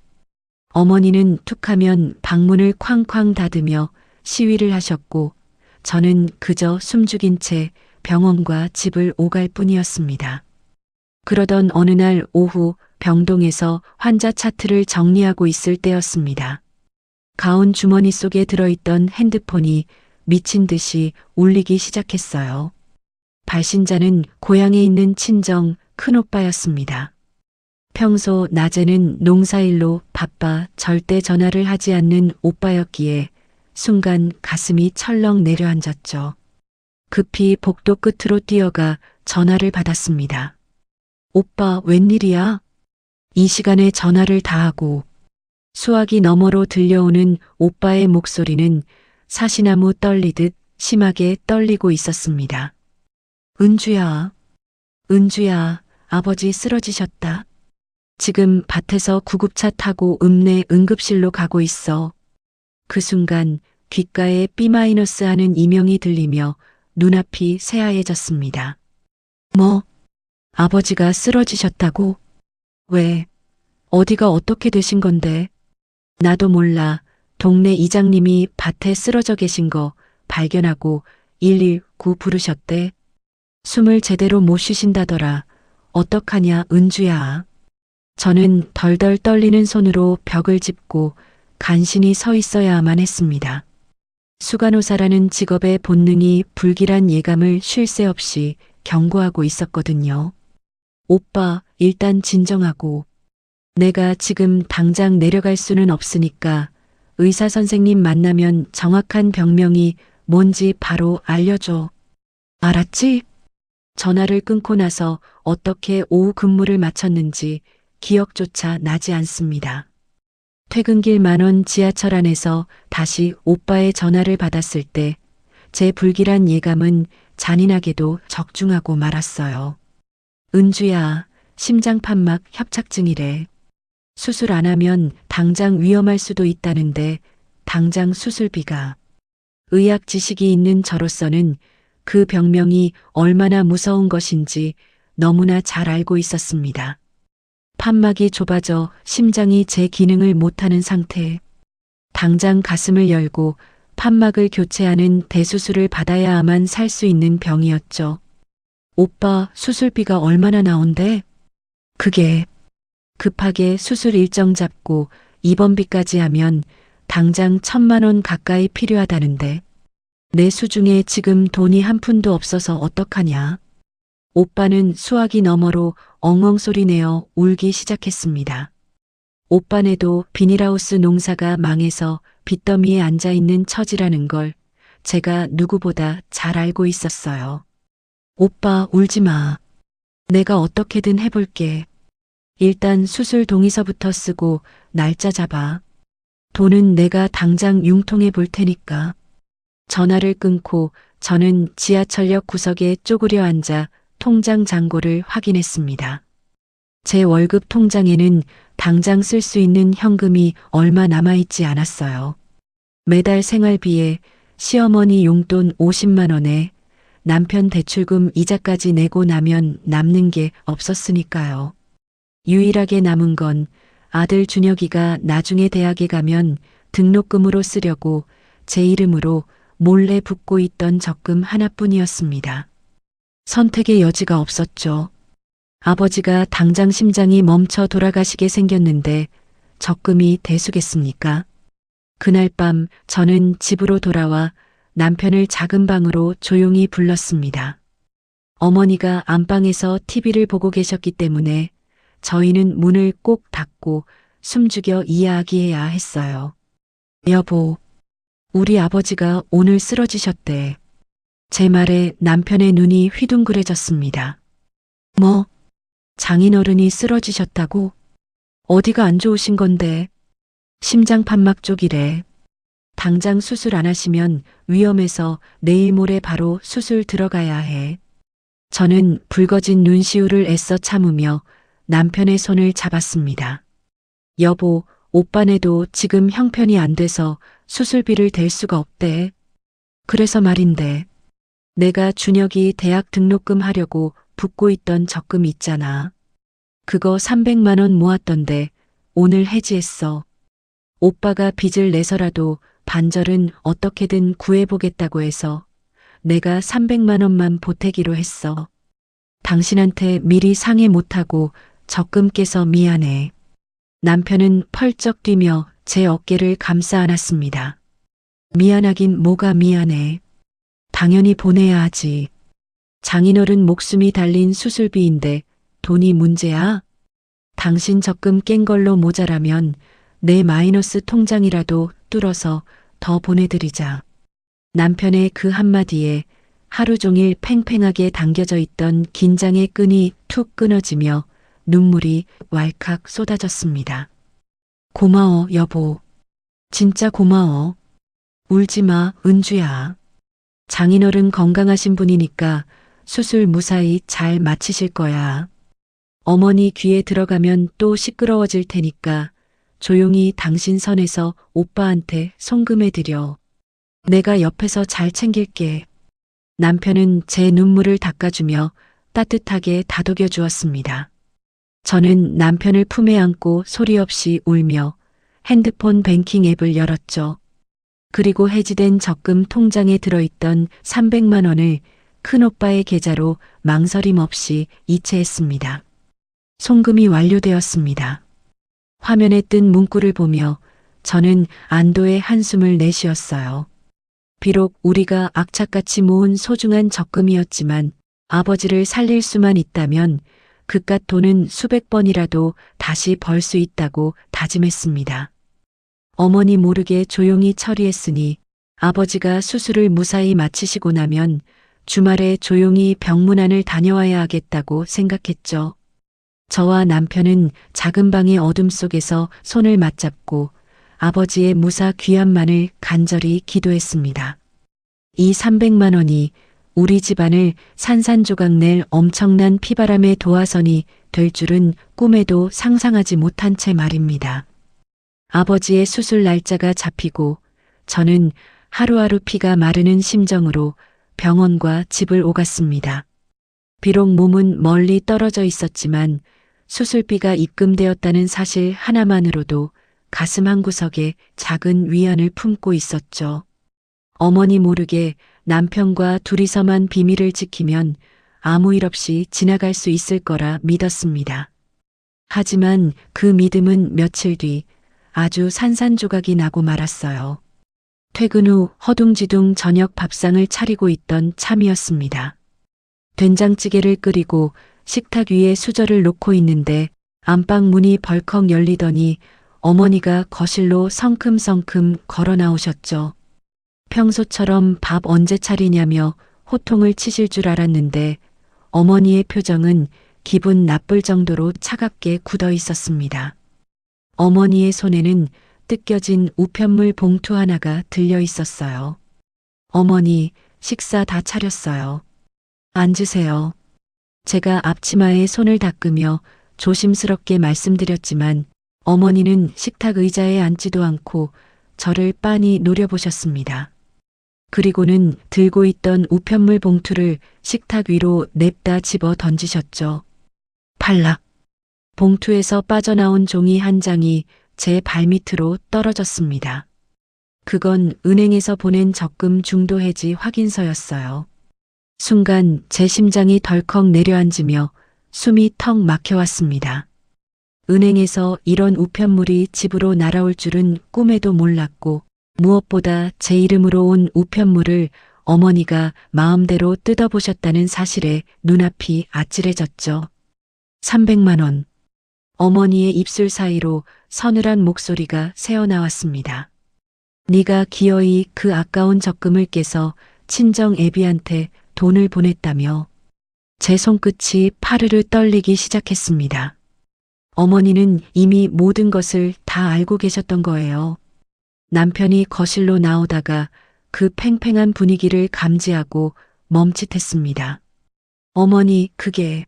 어머니는 툭하면 방문을 쾅쾅 닫으며 시위를 하셨고 저는 그저 숨죽인 채 병원과 집을 오갈 뿐이었습니다. 그러던 어느 날 오후 병동에서 환자 차트를 정리하고 있을 때였습니다. 가운 주머니 속에 들어있던 핸드폰이 미친 듯이 울리기 시작했어요. 발신자는 고향에 있는 친정 큰오빠였습니다. 평소 낮에는 농사일로 바빠 절대 전화를 하지 않는 오빠였기에 순간 가슴이 철렁 내려앉았죠. 급히 복도 끝으로 뛰어가 전화를 받았습니다. 오빠, 웬일이야? 이 시간에 전화를 다 하고. 수화기 너머로 들려오는 오빠의 목소리는 사시나무 떨리듯 심하게 떨리고 있었습니다. 은주야, 은주야, 아버지 쓰러지셨다. 지금 밭에서 구급차 타고 읍내 응급실로 가고 있어. 그 순간 귓가에 B- 하는 이명이 들리며 눈앞이 새하얘졌습니다. 뭐? 아버지가 쓰러지셨다고? 왜? 어디가 어떻게 되신 건데? 나도 몰라. 동네 이장님이 밭에 쓰러져 계신 거 발견하고 119 부르셨대. 숨을 제대로 못 쉬신다더라. 어떡하냐, 은주야. 저는 덜덜 떨리는 손으로 벽을 짚고 간신히 서 있어야만 했습니다. 수간호사라는 직업의 본능이 불길한 예감을 쉴 새 없이 경고하고 있었거든요. 오빠, 일단 진정하고. 내가 지금 당장 내려갈 수는 없으니까 의사 선생님 만나면 정확한 병명이 뭔지 바로 알려줘. 알았지? 전화를 끊고 나서 어떻게 오후 근무를 마쳤는지 기억조차 나지 않습니다. 퇴근길 만원 지하철 안에서 다시 오빠의 전화를 받았을 때 제 불길한 예감은 잔인하게도 적중하고 말았어요. 은주야, 심장판막 협착증이래. 수술 안 하면 당장 위험할 수도 있다는데 당장 수술비가. 의학 지식이 있는 저로서는 그 병명이 얼마나 무서운 것인지 너무나 잘 알고 있었습니다. 판막이 좁아져 심장이 제 기능을 못하는 상태. 당장 가슴을 열고 판막을 교체하는 대수술을 받아야만 살 수 있는 병이었죠. 오빠, 수술비가 얼마나 나온대? 그게 급하게 수술 일정 잡고 입원비까지 하면 당장 1,000만 원 가까이 필요하다는데 내 수중에 지금 돈이 한 푼도 없어서 어떡하냐. 오빠는 수화기 너머로 엉엉 소리내어 울기 시작했습니다. 오빠네도 비닐하우스 농사가 망해서 빚더미에 앉아있는 처지라는 걸 제가 누구보다 잘 알고 있었어요. 오빠 울지 마. 내가 어떻게든 해볼게. 일단 수술 동의서부터 쓰고 날짜 잡아. 돈은 내가 당장 융통해 볼 테니까. 전화를 끊고 저는 지하철역 구석에 쪼그려 앉아 통장 잔고를 확인했습니다. 제 월급 통장에는 당장 쓸 수 있는 현금이 얼마 남아있지 않았어요. 매달 생활비에 시어머니 용돈 50만 원에 남편 대출금 이자까지 내고 나면 남는 게 없었으니까요. 유일하게 남은 건 아들 준혁이가 나중에 대학에 가면 등록금으로 쓰려고 제 이름으로 몰래 붓고 있던 적금 하나뿐이었습니다. 선택의 여지가 없었죠. 아버지가 당장 심장이 멈춰 돌아가시게 생겼는데 적금이 대수겠습니까? 그날 밤 저는 집으로 돌아와 남편을 작은 방으로 조용히 불렀습니다. 어머니가 안방에서 TV를 보고 계셨기 때문에 저희는 문을 꼭 닫고 숨죽여 이야기해야 했어요. 여보, 우리 아버지가 오늘 쓰러지셨대. 제 말에 남편의 눈이 휘둥그레졌습니다. 뭐? 장인어른이 쓰러지셨다고? 어디가 안 좋으신 건데? 심장 판막 쪽이래. 당장 수술 안 하시면 위험해서 내일 모레 바로 수술 들어가야 해. 저는 붉어진 눈시울을 애써 참으며 남편의 손을 잡았습니다. 여보, 오빠네도 지금 형편이 안 돼서 수술비를 댈 수가 없대. 그래서 말인데, 내가 준혁이 대학 등록금 하려고 붓고 있던 적금 있잖아. 그거 300만 원 모았던데 오늘 해지했어. 오빠가 빚을 내서라도 반절은 어떻게든 구해보겠다고 해서 내가 300만 원만 보태기로 했어. 당신한테 미리 상의 못하고 적금 깨서 미안해. 남편은 펄쩍 뛰며 제 어깨를 감싸 안았습니다. 미안하긴 뭐가 미안해. 당연히 보내야 하지. 장인어른 목숨이 달린 수술비인데 돈이 문제야? 당신 적금 깬 걸로 모자라면 내 마이너스 통장이라도 뚫어서 더 보내드리자. 남편의 그 한마디에 하루 종일 팽팽하게 당겨져 있던 긴장의 끈이 툭 끊어지며 눈물이 왈칵 쏟아졌습니다. 고마워, 여보. 진짜 고마워. 울지 마, 은주야. 장인어른 건강하신 분이니까 수술 무사히 잘 마치실 거야. 어머니 귀에 들어가면 또 시끄러워질 테니까 조용히 당신 선에서 오빠한테 송금해드려. 내가 옆에서 잘 챙길게. 남편은 제 눈물을 닦아주며 따뜻하게 다독여 주었습니다. 저는 남편을 품에 안고 소리 없이 울며 핸드폰 뱅킹 앱을 열었죠. 그리고 해지된 적금 통장에 들어있던 300만 원을 큰오빠의 계좌로 망설임 없이 이체했습니다. 송금이 완료되었습니다. 화면에 뜬 문구를 보며 저는 안도의 한숨을 내쉬었어요. 비록 우리가 악착같이 모은 소중한 적금이었지만 아버지를 살릴 수만 있다면 그깟 돈은 수백 번이라도 다시 벌 수 있다고 다짐했습니다. 어머니 모르게 조용히 처리했으니 아버지가 수술을 무사히 마치시고 나면 주말에 조용히 병문안을 다녀와야 하겠다고 생각했죠. 저와 남편은 작은 방의 어둠 속에서 손을 맞잡고 아버지의 무사 귀환만을 간절히 기도했습니다. 이 300만 원이 우리 집안을 산산조각 낼 엄청난 피바람의 도화선이 될 줄은 꿈에도 상상하지 못한 채 말입니다. 아버지의 수술 날짜가 잡히고 저는 하루하루 피가 마르는 심정으로 병원과 집을 오갔습니다. 비록 몸은 멀리 떨어져 있었지만 수술비가 입금되었다는 사실 하나만으로도 가슴 한구석에 작은 위안을 품고 있었죠. 어머니 모르게 남편과 둘이서만 비밀을 지키면 아무 일 없이 지나갈 수 있을 거라 믿었습니다. 하지만 그 믿음은 며칠 뒤 아주 산산조각이 나고 말았어요. 퇴근 후 허둥지둥 저녁 밥상을 차리고 있던 참이었습니다. 된장찌개를 끓이고 식탁 위에 수저를 놓고 있는데 안방 문이 벌컥 열리더니 어머니가 거실로 성큼성큼 걸어 나오셨죠. 평소처럼 밥 언제 차리냐며 호통을 치실 줄 알았는데 어머니의 표정은 기분 나쁠 정도로 차갑게 굳어 있었습니다. 어머니의 손에는 뜯겨진 우편물 봉투 하나가 들려 있었어요. 어머니, 식사 다 차렸어요. 앉으세요. 제가 앞치마에 손을 닦으며 조심스럽게 말씀드렸지만 어머니는 식탁 의자에 앉지도 않고 저를 빤히 노려보셨습니다. 그리고는 들고 있던 우편물 봉투를 식탁 위로 냅다 집어 던지셨죠. 팔락. 봉투에서 빠져나온 종이 한 장이 제 발밑으로 떨어졌습니다. 그건 은행에서 보낸 적금 중도 해지 확인서였어요. 순간 제 심장이 덜컥 내려앉으며 숨이 턱 막혀왔습니다. 은행에서 이런 우편물이 집으로 날아올 줄은 꿈에도 몰랐고 무엇보다 제 이름으로 온 우편물을 어머니가 마음대로 뜯어보셨다는 사실에 눈앞이 아찔해졌죠. 300만 원. 어머니의 입술 사이로 서늘한 목소리가 새어나왔습니다. 네가 기어이 그 아까운 적금을 깨서 친정 애비한테 돈을 보냈다며. 제 손끝이 파르르 떨리기 시작했습니다. 어머니는 이미 모든 것을 다 알고 계셨던 거예요. 남편이 거실로 나오다가 그 팽팽한 분위기를 감지하고 멈칫했습니다. 어머니, 그게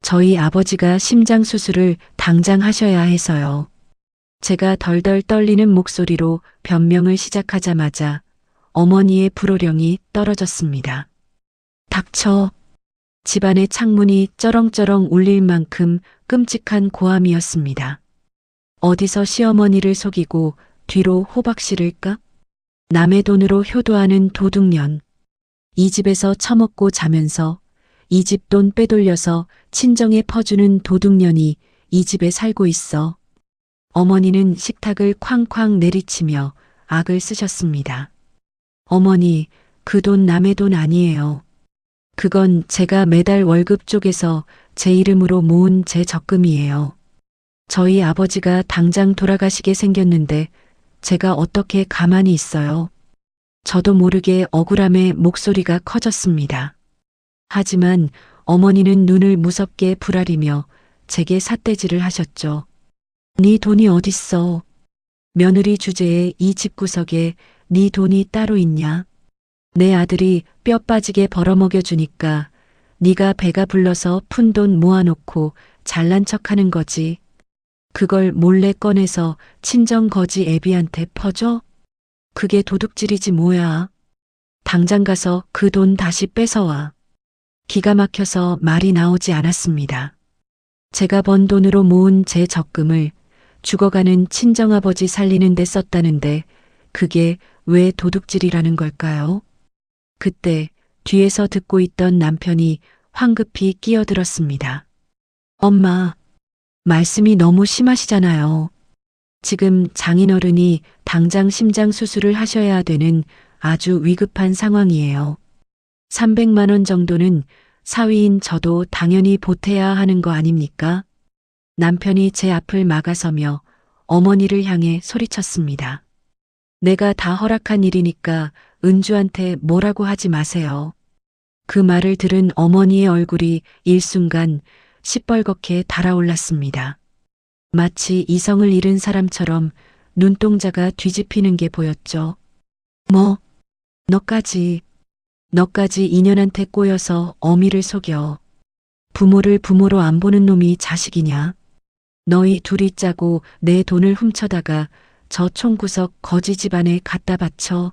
저희 아버지가 심장 수술을 당장 하셔야 해서요. 제가 덜덜 떨리는 목소리로 변명을 시작하자마자 어머니의 불호령이 떨어졌습니다. 닥쳐. 집안의 창문이 쩌렁쩌렁 울릴 만큼 끔찍한 고함이었습니다. 어디서 시어머니를 속이고 뒤로 호박 씨를까? 남의 돈으로 효도하는 도둑년. 이 집에서 처먹고 자면서 이 집 돈 빼돌려서 친정에 퍼주는 도둑년이 이 집에 살고 있어. 어머니는 식탁을 쾅쾅 내리치며 악을 쓰셨습니다. 어머니, 그 돈 남의 돈 아니에요. 그건 제가 매달 월급 쪽에서 제 이름으로 모은 제 적금이에요. 저희 아버지가 당장 돌아가시게 생겼는데 제가 어떻게 가만히 있어요. 저도 모르게 억울함에 목소리가 커졌습니다. 하지만 어머니는 눈을 무섭게 부라리며 제게 삿대질을 하셨죠. 네 돈이 어딨어. 며느리 주제에 이 집구석에 네 돈이 따로 있냐. 내 아들이 뼈 빠지게 벌어먹여 주니까 네가 배가 불러서 푼 돈 모아놓고 잘난 척하는 거지. 그걸 몰래 꺼내서 친정 거지 애비한테 퍼줘? 그게 도둑질이지 뭐야. 당장 가서 그 돈 다시 뺏어와. 기가 막혀서 말이 나오지 않았습니다. 제가 번 돈으로 모은 제 적금을 죽어가는 친정아버지 살리는 데 썼다는데 그게 왜 도둑질이라는 걸까요? 그때 뒤에서 듣고 있던 남편이 황급히 끼어들었습니다. 엄마, 말씀이 너무 심하시잖아요. 지금 장인어른이 당장 심장 수술을 하셔야 되는 아주 위급한 상황이에요. 300만 원 정도는 사위인 저도 당연히 보태야 하는 거 아닙니까? 남편이 제 앞을 막아서며 어머니를 향해 소리쳤습니다. 내가 다 허락한 일이니까 은주한테 뭐라고 하지 마세요. 그 말을 들은 어머니의 얼굴이 일순간 시뻘겋게 달아올랐습니다. 마치 이성을 잃은 사람처럼 눈동자가 뒤집히는 게 보였죠. 뭐? 너까지 인연한테 꼬여서 어미를 속여. 부모를 부모로 안 보는 놈이 자식이냐? 너희 둘이 짜고 내 돈을 훔쳐다가 저 총구석 거지 집안에 갖다 바쳐.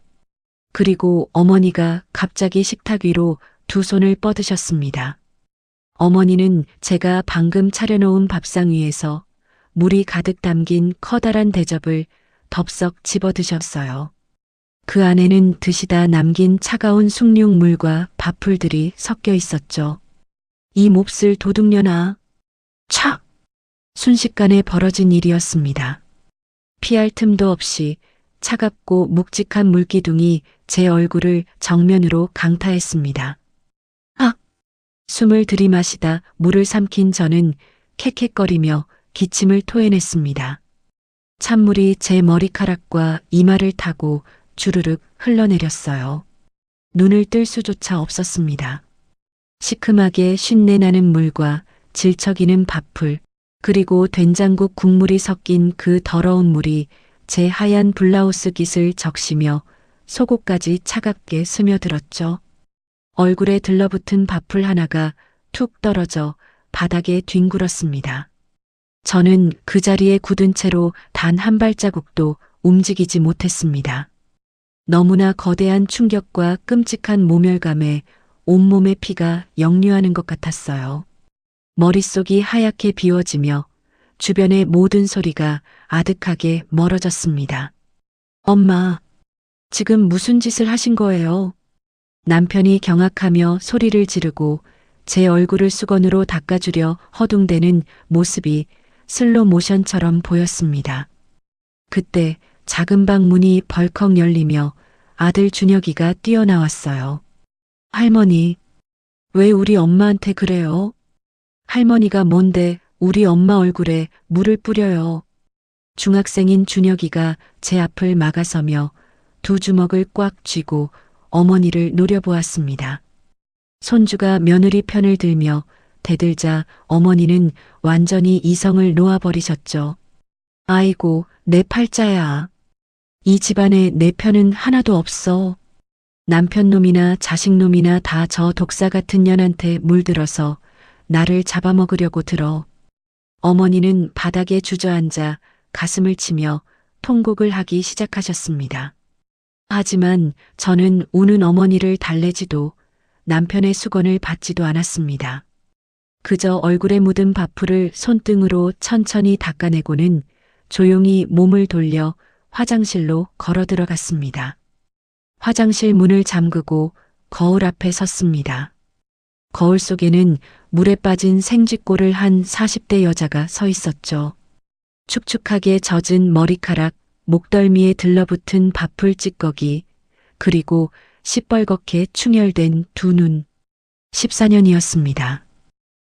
그리고 어머니가 갑자기 식탁 위로 두 손을 뻗으셨습니다. 어머니는 제가 방금 차려놓은 밥상 위에서 물이 가득 담긴 커다란 대접을 덥석 집어 드셨어요. 그 안에는 드시다 남긴 차가운 숭늉물과 밥풀들이 섞여 있었죠. 이 몹쓸 도둑년아. 촥! 순식간에 벌어진 일이었습니다. 피할 틈도 없이 차갑고 묵직한 물기둥이 제 얼굴을 정면으로 강타했습니다. 아! 숨을 들이마시다 물을 삼킨 저는 캑캑거리며 기침을 토해냈습니다. 찬물이 제 머리카락과 이마를 타고 주르륵 흘러내렸어요. 눈을 뜰 수조차 없었습니다. 시큼하게 쉰내 나는 물과 질척이는 밥풀, 그리고 된장국 국물이 섞인 그 더러운 물이 제 하얀 블라우스 깃을 적시며 속옷까지 차갑게 스며들었죠. 얼굴에 들러붙은 밥풀 하나가 툭 떨어져 바닥에 뒹굴었습니다. 저는 그 자리에 굳은 채로 단 한 발자국도 움직이지 못했습니다. 너무나 거대한 충격과 끔찍한 모멸감에 온몸의 피가 역류하는 것 같았어요. 머릿속이 하얗게 비워지며 주변의 모든 소리가 아득하게 멀어졌습니다. 엄마, 지금 무슨 짓을 하신 거예요? 남편이 경악하며 소리를 지르고 제 얼굴을 수건으로 닦아주려 허둥대는 모습이 슬로 모션처럼 보였습니다. 그때 작은 방 문이 벌컥 열리며 아들 준혁이가 뛰어나왔어요. 할머니, 왜 우리 엄마한테 그래요? 할머니가 뭔데 우리 엄마 얼굴에 물을 뿌려요. 중학생인 준혁이가 제 앞을 막아서며 두 주먹을 꽉 쥐고 어머니를 노려보았습니다. 손주가 며느리 편을 들며 대들자 어머니는 완전히 이성을 놓아버리셨죠. 아이고, 내 팔자야. 이 집안에 내 편은 하나도 없어. 남편놈이나 자식놈이나 다 저 독사 같은 년한테 물들어서 나를 잡아먹으려고 들어. 어머니는 바닥에 주저앉아 가슴을 치며 통곡을 하기 시작하셨습니다. 하지만 저는 우는 어머니를 달래지도 남편의 수건을 받지도 않았습니다. 그저 얼굴에 묻은 밥풀을 손등으로 천천히 닦아내고는 조용히 몸을 돌려 화장실로 걸어 들어갔습니다. 화장실 문을 잠그고 거울 앞에 섰습니다. 거울 속에는 물에 빠진 생쥐꼴을 한 40대 여자가 서 있었죠. 축축하게 젖은 머리카락, 목덜미에 들러붙은 밥풀 찌꺼기, 그리고 시뻘겋게 충혈된 두 눈. 14년이었습니다.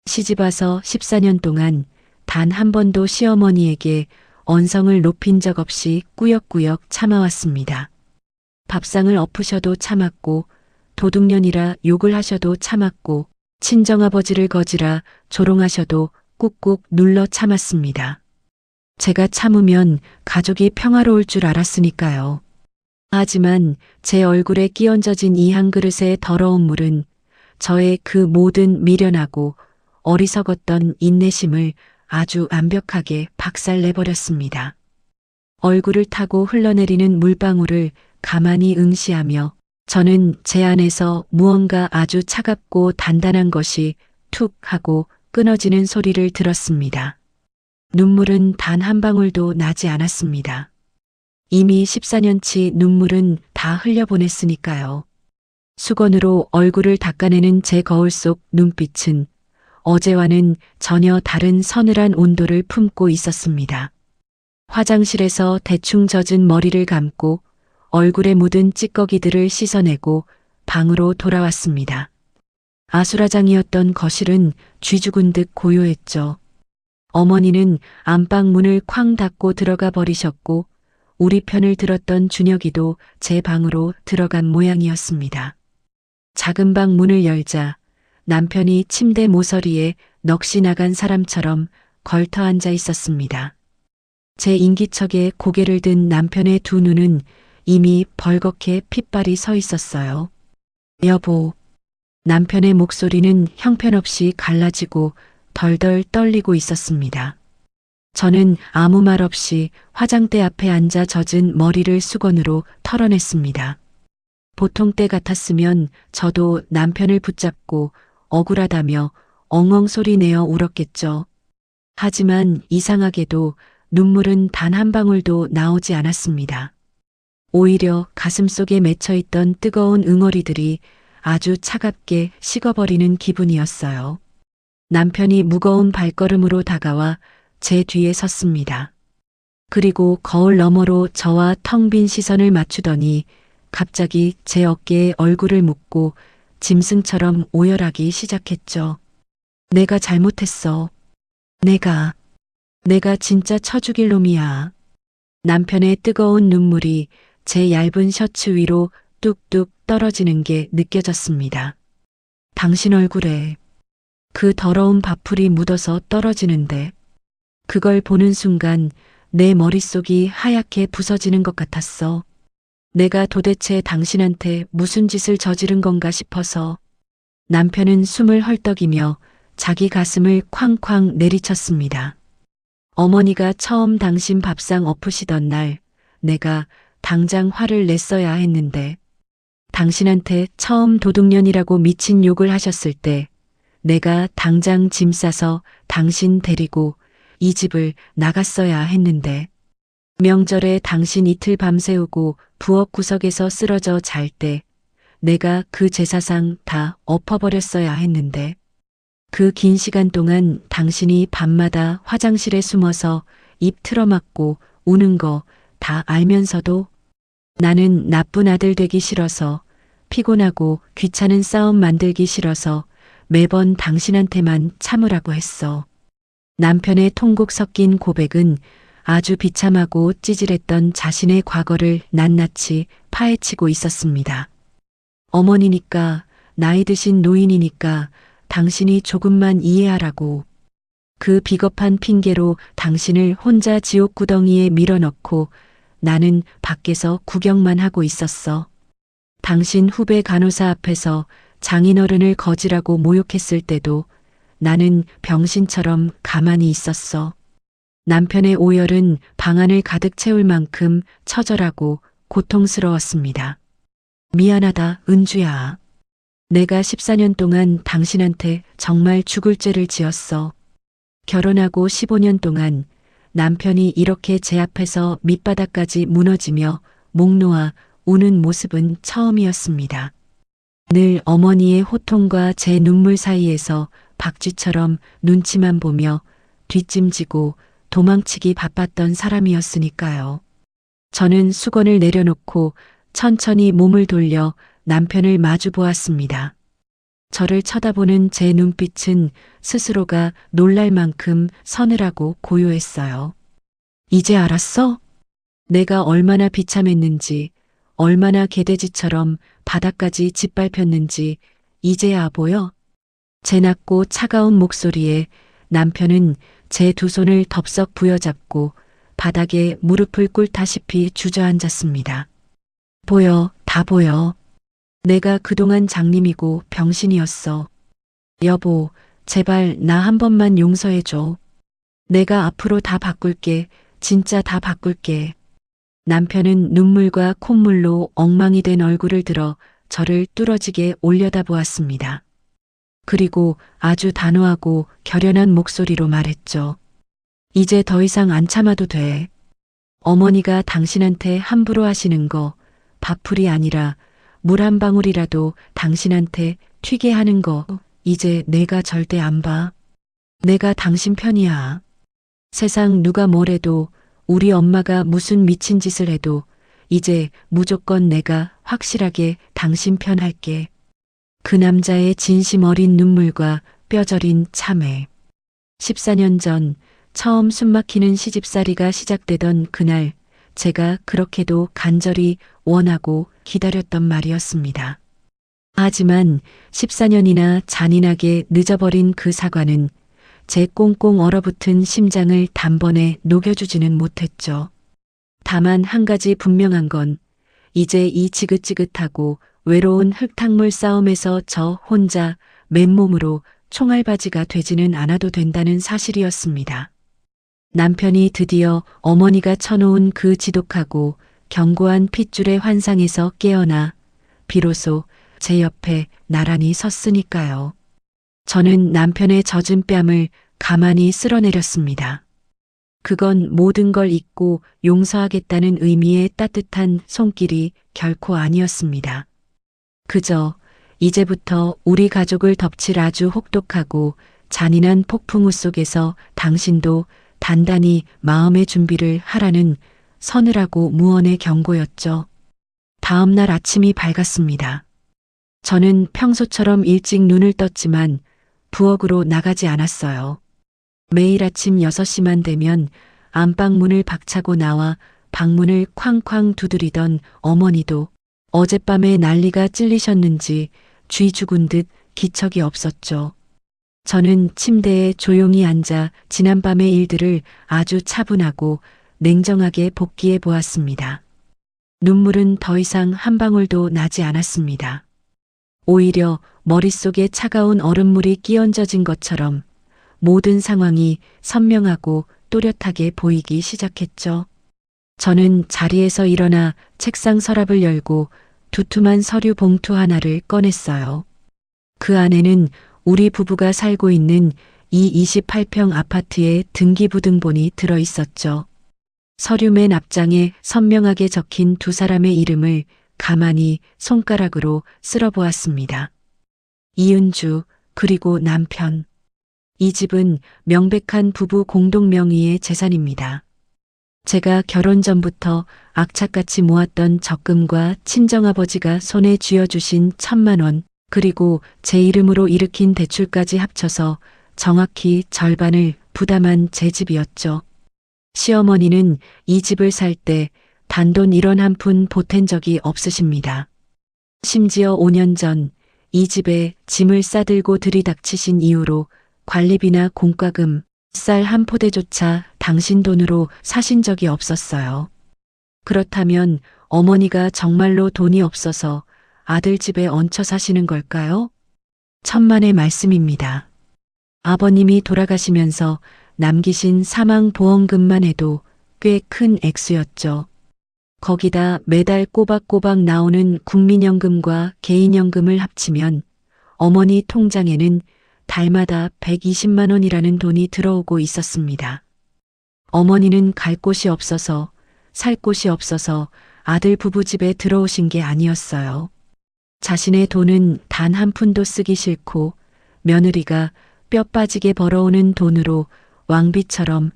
시집와서 14년 동안 단 한 번도 시어머니에게 언성을 높인 적 없이 꾸역꾸역 참아왔습니다. 밥상을 엎으셔도 참았고, 도둑년이라 욕을 하셔도 참았고, 친정아버지를 거지라 조롱하셔도 꾹꾹 눌러 참았습니다. 제가 참으면 가족이 평화로울 줄 알았으니까요. 하지만 제 얼굴에 끼얹어진 이 한 그릇의 더러운 물은 저의 그 모든 미련하고 어리석었던 인내심을 아주 완벽하게 박살내버렸습니다. 얼굴을 타고 흘러내리는 물방울을 가만히 응시하며 저는 제 안에서 무언가 아주 차갑고 단단한 것이 툭 하고 끊어지는 소리를 들었습니다. 눈물은 단 한 방울도 나지 않았습니다. 이미 14년치 눈물은 다 흘려보냈으니까요. 수건으로 얼굴을 닦아내는 제 거울 속 눈빛은 어제와는 전혀 다른 서늘한 온도를 품고 있었습니다. 화장실에서 대충 젖은 머리를 감고 얼굴에 묻은 찌꺼기들을 씻어내고 방으로 돌아왔습니다. 아수라장이었던 거실은 쥐죽은 듯 고요했죠. 어머니는 안방 문을 쾅 닫고 들어가 버리셨고 우리 편을 들었던 준혁이도 제 방으로 들어간 모양이었습니다. 작은 방 문을 열자 남편이 침대 모서리에 넋이 나간 사람처럼 걸터 앉아 있었습니다. 제 인기척에 고개를 든 남편의 두 눈은 이미 벌겋게 핏발이 서 있었어요. 여보. 남편의 목소리는 형편없이 갈라지고 덜덜 떨리고 있었습니다. 저는 아무 말 없이 화장대 앞에 앉아 젖은 머리를 수건으로 털어냈습니다. 보통 때 같았으면 저도 남편을 붙잡고 억울하다며 엉엉 소리 내어 울었겠죠. 하지만 이상하게도 눈물은 단 한 방울도 나오지 않았습니다. 오히려 가슴속에 맺혀있던 뜨거운 응어리들이 아주 차갑게 식어버리는 기분이었어요. 남편이 무거운 발걸음으로 다가와 제 뒤에 섰습니다. 그리고 거울 너머로 저와 텅 빈 시선을 맞추더니 갑자기 제 어깨에 얼굴을 묻고 짐승처럼 오열하기 시작했죠. 내가 잘못했어. 내가 진짜 쳐 죽일 놈이야. 남편의 뜨거운 눈물이 제 얇은 셔츠 위로 뚝뚝 떨어지는 게 느껴졌습니다. 당신 얼굴에 그 더러운 밥풀이 묻어서 떨어지는데 그걸 보는 순간 내 머릿속이 하얗게 부서지는 것 같았어. 내가 도대체 당신한테 무슨 짓을 저지른 건가 싶어서. 남편은 숨을 헐떡이며 자기 가슴을 쾅쾅 내리쳤습니다. 어머니가 처음 당신 밥상 엎으시던 날 내가 당장 화를 냈어야 했는데 당신한테 처음 도둑년이라고 미친 욕을 하셨을 때 내가 당장 짐 싸서 당신 데리고 이 집을 나갔어야 했는데 명절에 당신 이틀 밤새우고 부엌 구석에서 쓰러져 잘 때 내가 그 제사상 다 엎어버렸어야 했는데 그 긴 시간 동안 당신이 밤마다 화장실에 숨어서 입 틀어막고 우는 거 다 알면서도 나는 나쁜 아들 되기 싫어서 피곤하고 귀찮은 싸움 만들기 싫어서 매번 당신한테만 참으라고 했어. 남편의 통곡 섞인 고백은 아주 비참하고 찌질했던 자신의 과거를 낱낱이 파헤치고 있었습니다. 어머니니까, 나이 드신 노인이니까 당신이 조금만 이해하라고. 그 비겁한 핑계로 당신을 혼자 지옥 구덩이에 밀어넣고 나는 밖에서 구경만 하고 있었어. 당신 후배 간호사 앞에서 장인어른을 거지라고 모욕했을 때도 나는 병신처럼 가만히 있었어. 남편의 오열은 방안을 가득 채울 만큼 처절하고 고통스러웠습니다. 미안하다, 은주야. 내가 14년 동안 당신한테 정말 죽을 죄를 지었어. 결혼하고 15년 동안 남편이 이렇게 제 앞에서 밑바닥까지 무너지며 목 놓아 우는 모습은 처음이었습니다. 늘 어머니의 호통과 제 눈물 사이에서 박쥐처럼 눈치만 보며 뒷짐지고 도망치기 바빴던 사람이었으니까요. 저는 수건을 내려놓고 천천히 몸을 돌려 남편을 마주 보았습니다. 저를 쳐다보는 제 눈빛은 스스로가 놀랄 만큼 서늘하고 고요했어요. 이제 알았어? 내가 얼마나 비참했는지, 얼마나 개돼지처럼 바닥까지 짓밟혔는지 이제야 보여? 제 낮고 차가운 목소리에 남편은 제 두 손을 덥석 부여잡고 바닥에 무릎을 꿇다시피 주저앉았습니다. 보여, 다 보여. 내가 그동안 장님이고 병신이었어. 여보, 제발 나 한 번만 용서해줘. 내가 앞으로 다 바꿀게. 진짜 다 바꿀게. 남편은 눈물과 콧물로 엉망이 된 얼굴을 들어 저를 뚫어지게 올려다보았습니다. 그리고 아주 단호하고 결연한 목소리로 말했죠. 이제 더 이상 안 참아도 돼. 어머니가 당신한테 함부로 하시는 거 밥풀이 아니라 물 한 방울이라도 당신한테 튀게 하는 거 이제 내가 절대 안 봐. 내가 당신 편이야. 세상 누가 뭐래도 우리 엄마가 무슨 미친 짓을 해도 이제 무조건 내가 확실하게 당신 편 할게. 그 남자의 진심 어린 눈물과 뼈저린 참회. 14년 전 처음 숨막히는 시집살이가 시작되던 그날 제가 그렇게도 간절히 원하고 기다렸던 말이었습니다. 하지만 14년이나 잔인하게 늦어버린 그 사과는 제 꽁꽁 얼어붙은 심장을 단번에 녹여주지는 못했죠. 다만 한 가지 분명한 건 이제 이 지긋지긋하고 외로운 흙탕물 싸움에서 저 혼자 맨몸으로 총알바지가 되지는 않아도 된다는 사실이었습니다. 남편이 드디어 어머니가 쳐놓은 그 지독하고 견고한 핏줄의 환상에서 깨어나 비로소 제 옆에 나란히 섰으니까요. 저는 남편의 젖은 뺨을 가만히 쓸어내렸습니다. 그건 모든 걸 잊고 용서하겠다는 의미의 따뜻한 손길이 결코 아니었습니다. 그저 이제부터 우리 가족을 덮칠 아주 혹독하고 잔인한 폭풍우 속에서 당신도 단단히 마음의 준비를 하라는 서늘하고 무언의 경고였죠. 다음 날 아침이 밝았습니다. 저는 평소처럼 일찍 눈을 떴지만 부엌으로 나가지 않았어요. 매일 아침 6시만 되면 안방 문을 박차고 나와 방문을 쾅쾅 두드리던 어머니도 어젯밤에 난리가 찔리셨는지 쥐 죽은 듯 기척이 없었죠. 저는 침대에 조용히 앉아 지난밤의 일들을 아주 차분하고 냉정하게 복기해 보았습니다. 눈물은 더 이상 한 방울도 나지 않았습니다. 오히려 머릿속에 차가운 얼음물이 끼얹어진 것처럼 모든 상황이 선명하고 또렷하게 보이기 시작했죠. 저는 자리에서 일어나 책상 서랍을 열고 두툼한 서류 봉투 하나를 꺼냈어요. 그 안에는 우리 부부가 살고 있는 이 28평 아파트의 등기부등본이 들어 있었죠. 서류 맨 앞장에 선명하게 적힌 두 사람의 이름을 가만히 손가락으로 쓸어보았습니다. 이은주 그리고 남편. 이 집은 명백한 부부 공동 명의의 재산입니다. 제가 결혼 전부터 악착같이 모았던 적금과 친정아버지가 손에 쥐어주신 1,000만 원, 그리고 제 이름으로 일으킨 대출까지 합쳐서 정확히 절반을 부담한 제 집이었죠. 시어머니는 이 집을 살 때 단돈 1원 한 푼 보탠 적이 없으십니다. 심지어 5년 전 이 집에 짐을 싸들고 들이닥치신 이후로 관리비나 공과금, 쌀 한 포대조차 당신 돈으로 사신 적이 없었어요. 그렇다면 어머니가 정말로 돈이 없어서 아들 집에 얹혀 사시는 걸까요? 천만의 말씀입니다. 아버님이 돌아가시면서 남기신 사망보험금만 해도 꽤 큰 액수였죠. 거기다 매달 꼬박꼬박 나오는 국민연금과 개인연금을 합치면 어머니 통장에는 달마다 120만 원이라는 돈이 들어오고 있었습니다. 어머니는 갈 곳이 없어서, 살 곳이 없어서 아들 부부 집에 들어오신 게 아니었어요. 자신의 돈은 단 한 푼도 쓰기 싫고 며느리가 뼈 빠지게 벌어오는 돈으로 왕비처럼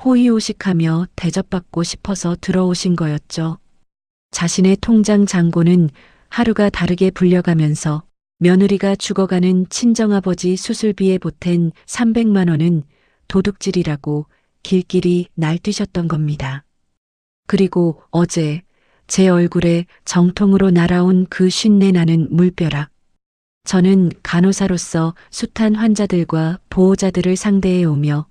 호의호식하며 대접받고 싶어서 들어오신 거였죠. 자신의 통장 잔고는 하루가 다르게 불려가면서 며느리가 죽어가는 친정아버지 수술비에 보탠 300만 원은 도둑질이라고 길길이 날뛰셨던 겁니다. 그리고 어제 제 얼굴에 정통으로 날아온 그 쉰내 나는 물벼락. 저는 간호사로서 숱한 환자들과 보호자들을 상대해 오며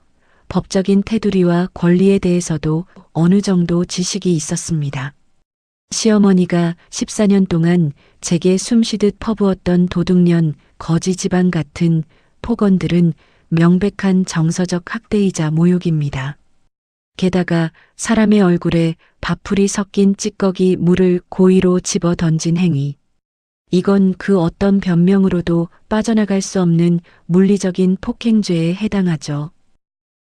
법적인 테두리와 권리에 대해서도 어느 정도 지식이 있었습니다. 시어머니가 14년 동안 제게 숨쉬듯 퍼부었던 도둑년, 거지 집안 같은 폭언들은 명백한 정서적 학대이자 모욕입니다. 게다가 사람의 얼굴에 밥풀이 섞인 찌꺼기 물을 고의로 집어 던진 행위. 이건 그 어떤 변명으로도 빠져나갈 수 없는 물리적인 폭행죄에 해당하죠.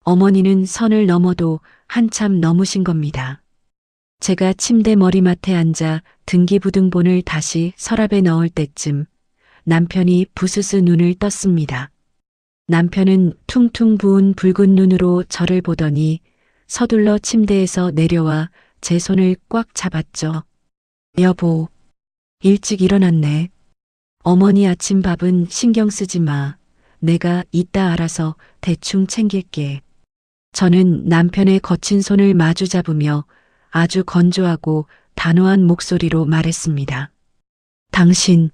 어머니는 선을 넘어도 한참 넘으신 겁니다. 제가 침대 머리맡에 앉아 등기부등본을 다시 서랍에 넣을 때쯤 남편이 부스스 눈을 떴습니다. 남편은 퉁퉁 부은 붉은 눈으로 저를 보더니 서둘러 침대에서 내려와 제 손을 꽉 잡았죠. 여보, 일찍 일어났네. 어머니 아침밥은 신경 쓰지 마. 내가 이따 알아서 대충 챙길게. 저는 남편의 거친 손을 마주 잡으며 아주 건조하고 단호한 목소리로 말했습니다. 당신,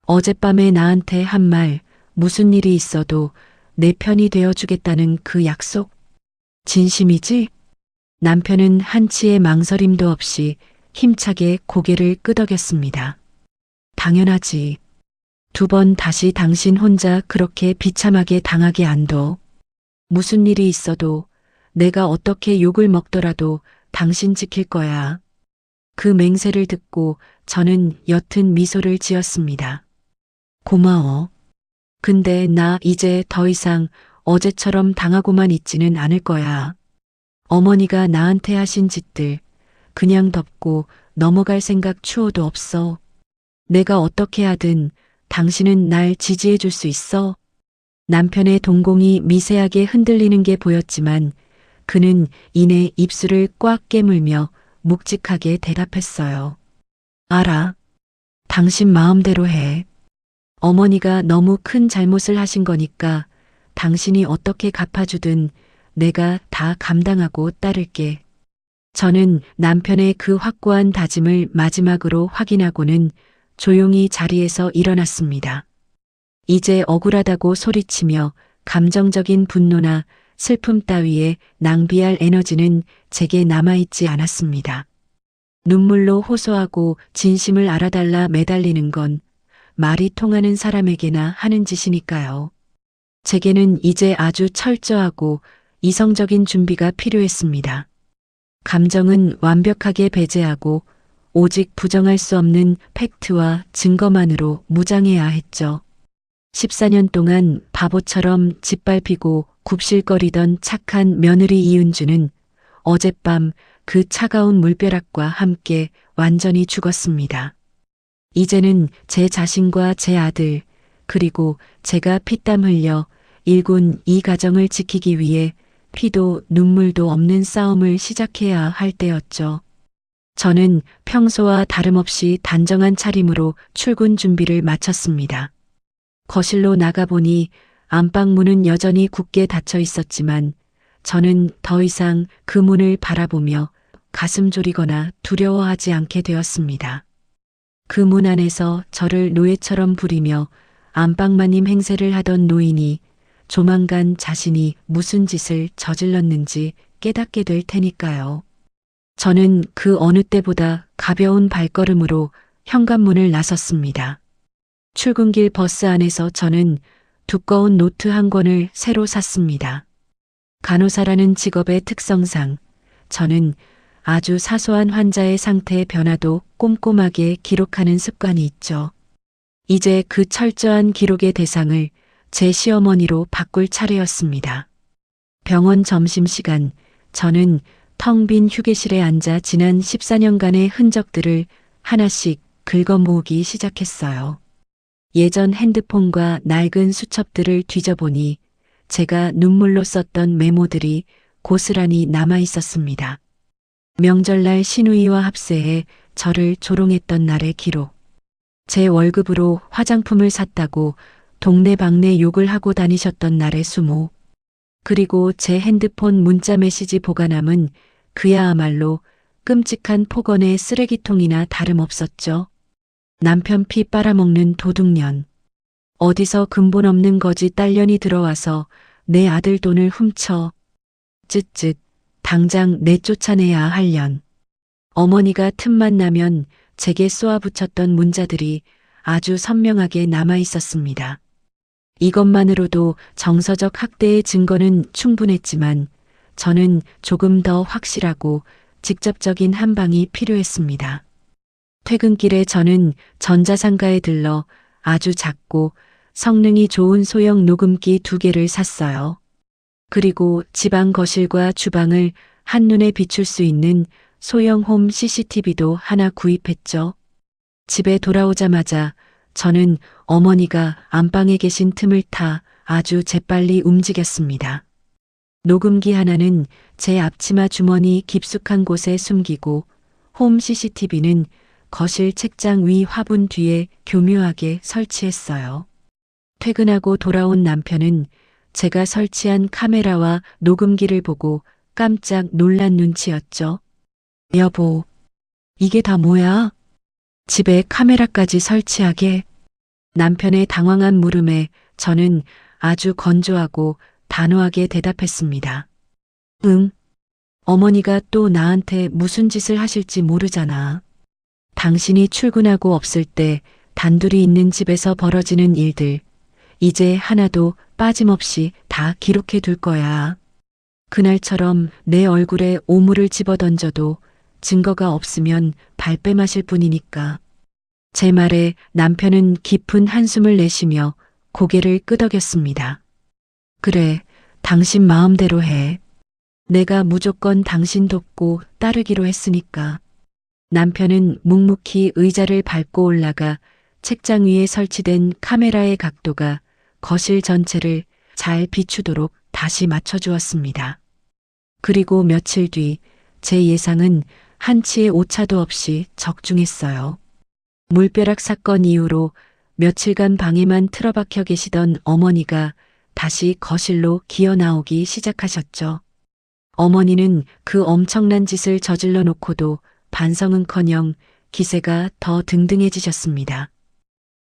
어젯밤에 나한테 한 말, 무슨 일이 있어도 내 편이 되어주겠다는 그 약속? 진심이지? 남편은 한치의 망설임도 없이 힘차게 고개를 끄덕였습니다. 당연하지. 2번 다시 당신 혼자 그렇게 비참하게 당하게 안 둬. 무슨 일이 있어도 내가 어떻게 욕을 먹더라도 당신 지킬 거야. 그 맹세를 듣고 저는 옅은 미소를 지었습니다. 고마워. 근데 나 이제 더 이상 어제처럼 당하고만 있지는 않을 거야. 어머니가 나한테 하신 짓들 그냥 덮고 넘어갈 생각 추호도 없어. 내가 어떻게 하든 당신은 날 지지해 줄 수 있어. 남편의 동공이 미세하게 흔들리는 게 보였지만 그는 이내 입술을 꽉 깨물며 묵직하게 대답했어요. 알아. 당신 마음대로 해. 어머니가 너무 큰 잘못을 하신 거니까 당신이 어떻게 갚아주든 내가 다 감당하고 따를게. 저는 남편의 그 확고한 다짐을 마지막으로 확인하고는 조용히 자리에서 일어났습니다. 이제 억울하다고 소리치며 감정적인 분노나 슬픔 따위에 낭비할 에너지는 제게 남아있지 않았습니다. 눈물로 호소하고 진심을 알아달라 매달리는 건 말이 통하는 사람에게나 하는 짓이니까요. 제게는 이제 아주 철저하고 이성적인 준비가 필요했습니다. 감정은 완벽하게 배제하고 오직 부정할 수 없는 팩트와 증거만으로 무장해야 했죠. 14년 동안 바보처럼 짓밟히고 굽실거리던 착한 며느리 이은주는 어젯밤 그 차가운 물벼락과 함께 완전히 죽었습니다. 이제는 제 자신과 제 아들, 그리고 제가 피땀 흘려 일군 이 가정을 지키기 위해 피도 눈물도 없는 싸움을 시작해야 할 때였죠. 저는 평소와 다름없이 단정한 차림으로 출근 준비를 마쳤습니다. 거실로 나가보니 안방문은 여전히 굳게 닫혀 있었지만 저는 더 이상 그 문을 바라보며 가슴 졸이거나 두려워하지 않게 되었습니다. 그 문 안에서 저를 노예처럼 부리며 안방마님 행세를 하던 노인이 조만간 자신이 무슨 짓을 저질렀는지 깨닫게 될 테니까요. 저는 그 어느 때보다 가벼운 발걸음으로 현관문을 나섰습니다. 출근길 버스 안에서 저는 두꺼운 노트 한 권을 새로 샀습니다. 간호사라는 직업의 특성상 저는 아주 사소한 환자의 상태의 변화도 꼼꼼하게 기록하는 습관이 있죠. 이제 그 철저한 기록의 대상을 제 시어머니로 바꿀 차례였습니다. 병원 점심시간 저는 텅 빈 휴게실에 앉아 지난 14년간의 흔적들을 하나씩 긁어 모으기 시작했어요. 예전 핸드폰과 낡은 수첩들을 뒤져보니 제가 눈물로 썼던 메모들이 고스란히 남아 있었습니다. 명절날 시누이와 합세해 저를 조롱했던 날의 기록. 제 월급으로 화장품을 샀다고 동네방네 욕을 하고 다니셨던 날의 수모. 그리고 제 핸드폰 문자 메시지 보관함은 그야말로 끔찍한 폭언의 쓰레기통이나 다름없었죠. 남편 피 빨아먹는 도둑년. 어디서 근본 없는 거지 딸년이 들어와서 내 아들 돈을 훔쳐. 쯧쯧 당장 내쫓아내야 할 년. 어머니가 틈만 나면 제게 쏘아붙였던 문자들이 아주 선명하게 남아 있었습니다. 이것만으로도 정서적 학대의 증거는 충분했지만 저는 조금 더 확실하고 직접적인 한 방이 필요했습니다. 퇴근길에 저는 전자상가에 들러 아주 작고 성능이 좋은 소형 녹음기 2개를 샀어요. 그리고 집안 거실과 주방을 한눈에 비출 수 있는 소형 홈 CCTV도 하나 구입했죠. 집에 돌아오자마자 저는 어머니가 안방에 계신 틈을 타 아주 재빨리 움직였습니다. 녹음기 하나는 제 앞치마 주머니 깊숙한 곳에 숨기고 홈 CCTV는 거실 책장 위 화분 뒤에 교묘하게 설치했어요. 퇴근하고 돌아온 남편은 제가 설치한 카메라와 녹음기를 보고 깜짝 놀란 눈치였죠. 여보, 이게 다 뭐야? 집에 카메라까지 설치하게? 남편의 당황한 물음에 저는 아주 건조하고 단호하게 대답했습니다. 응. 어머니가 또 나한테 무슨 짓을 하실지 모르잖아. 당신이 출근하고 없을 때 단둘이 있는 집에서 벌어지는 일들, 이제 하나도 빠짐없이 다 기록해 둘 거야. 그날처럼 내 얼굴에 오물을 집어던져도 증거가 없으면 발뺌하실 뿐이니까. 제 말에 남편은 깊은 한숨을 내쉬며 고개를 끄덕였습니다. 그래, 당신 마음대로 해. 내가 무조건 당신 돕고 따르기로 했으니까. 남편은 묵묵히 의자를 밟고 올라가 책장 위에 설치된 카메라의 각도가 거실 전체를 잘 비추도록 다시 맞춰주었습니다. 그리고 며칠 뒤 제 예상은 한치의 오차도 없이 적중했어요. 물벼락 사건 이후로 며칠간 방에만 틀어박혀 계시던 어머니가 다시 거실로 기어 나오기 시작하셨죠. 어머니는 그 엄청난 짓을 저질러 놓고도 반성은커녕 기세가 더 등등해지셨습니다.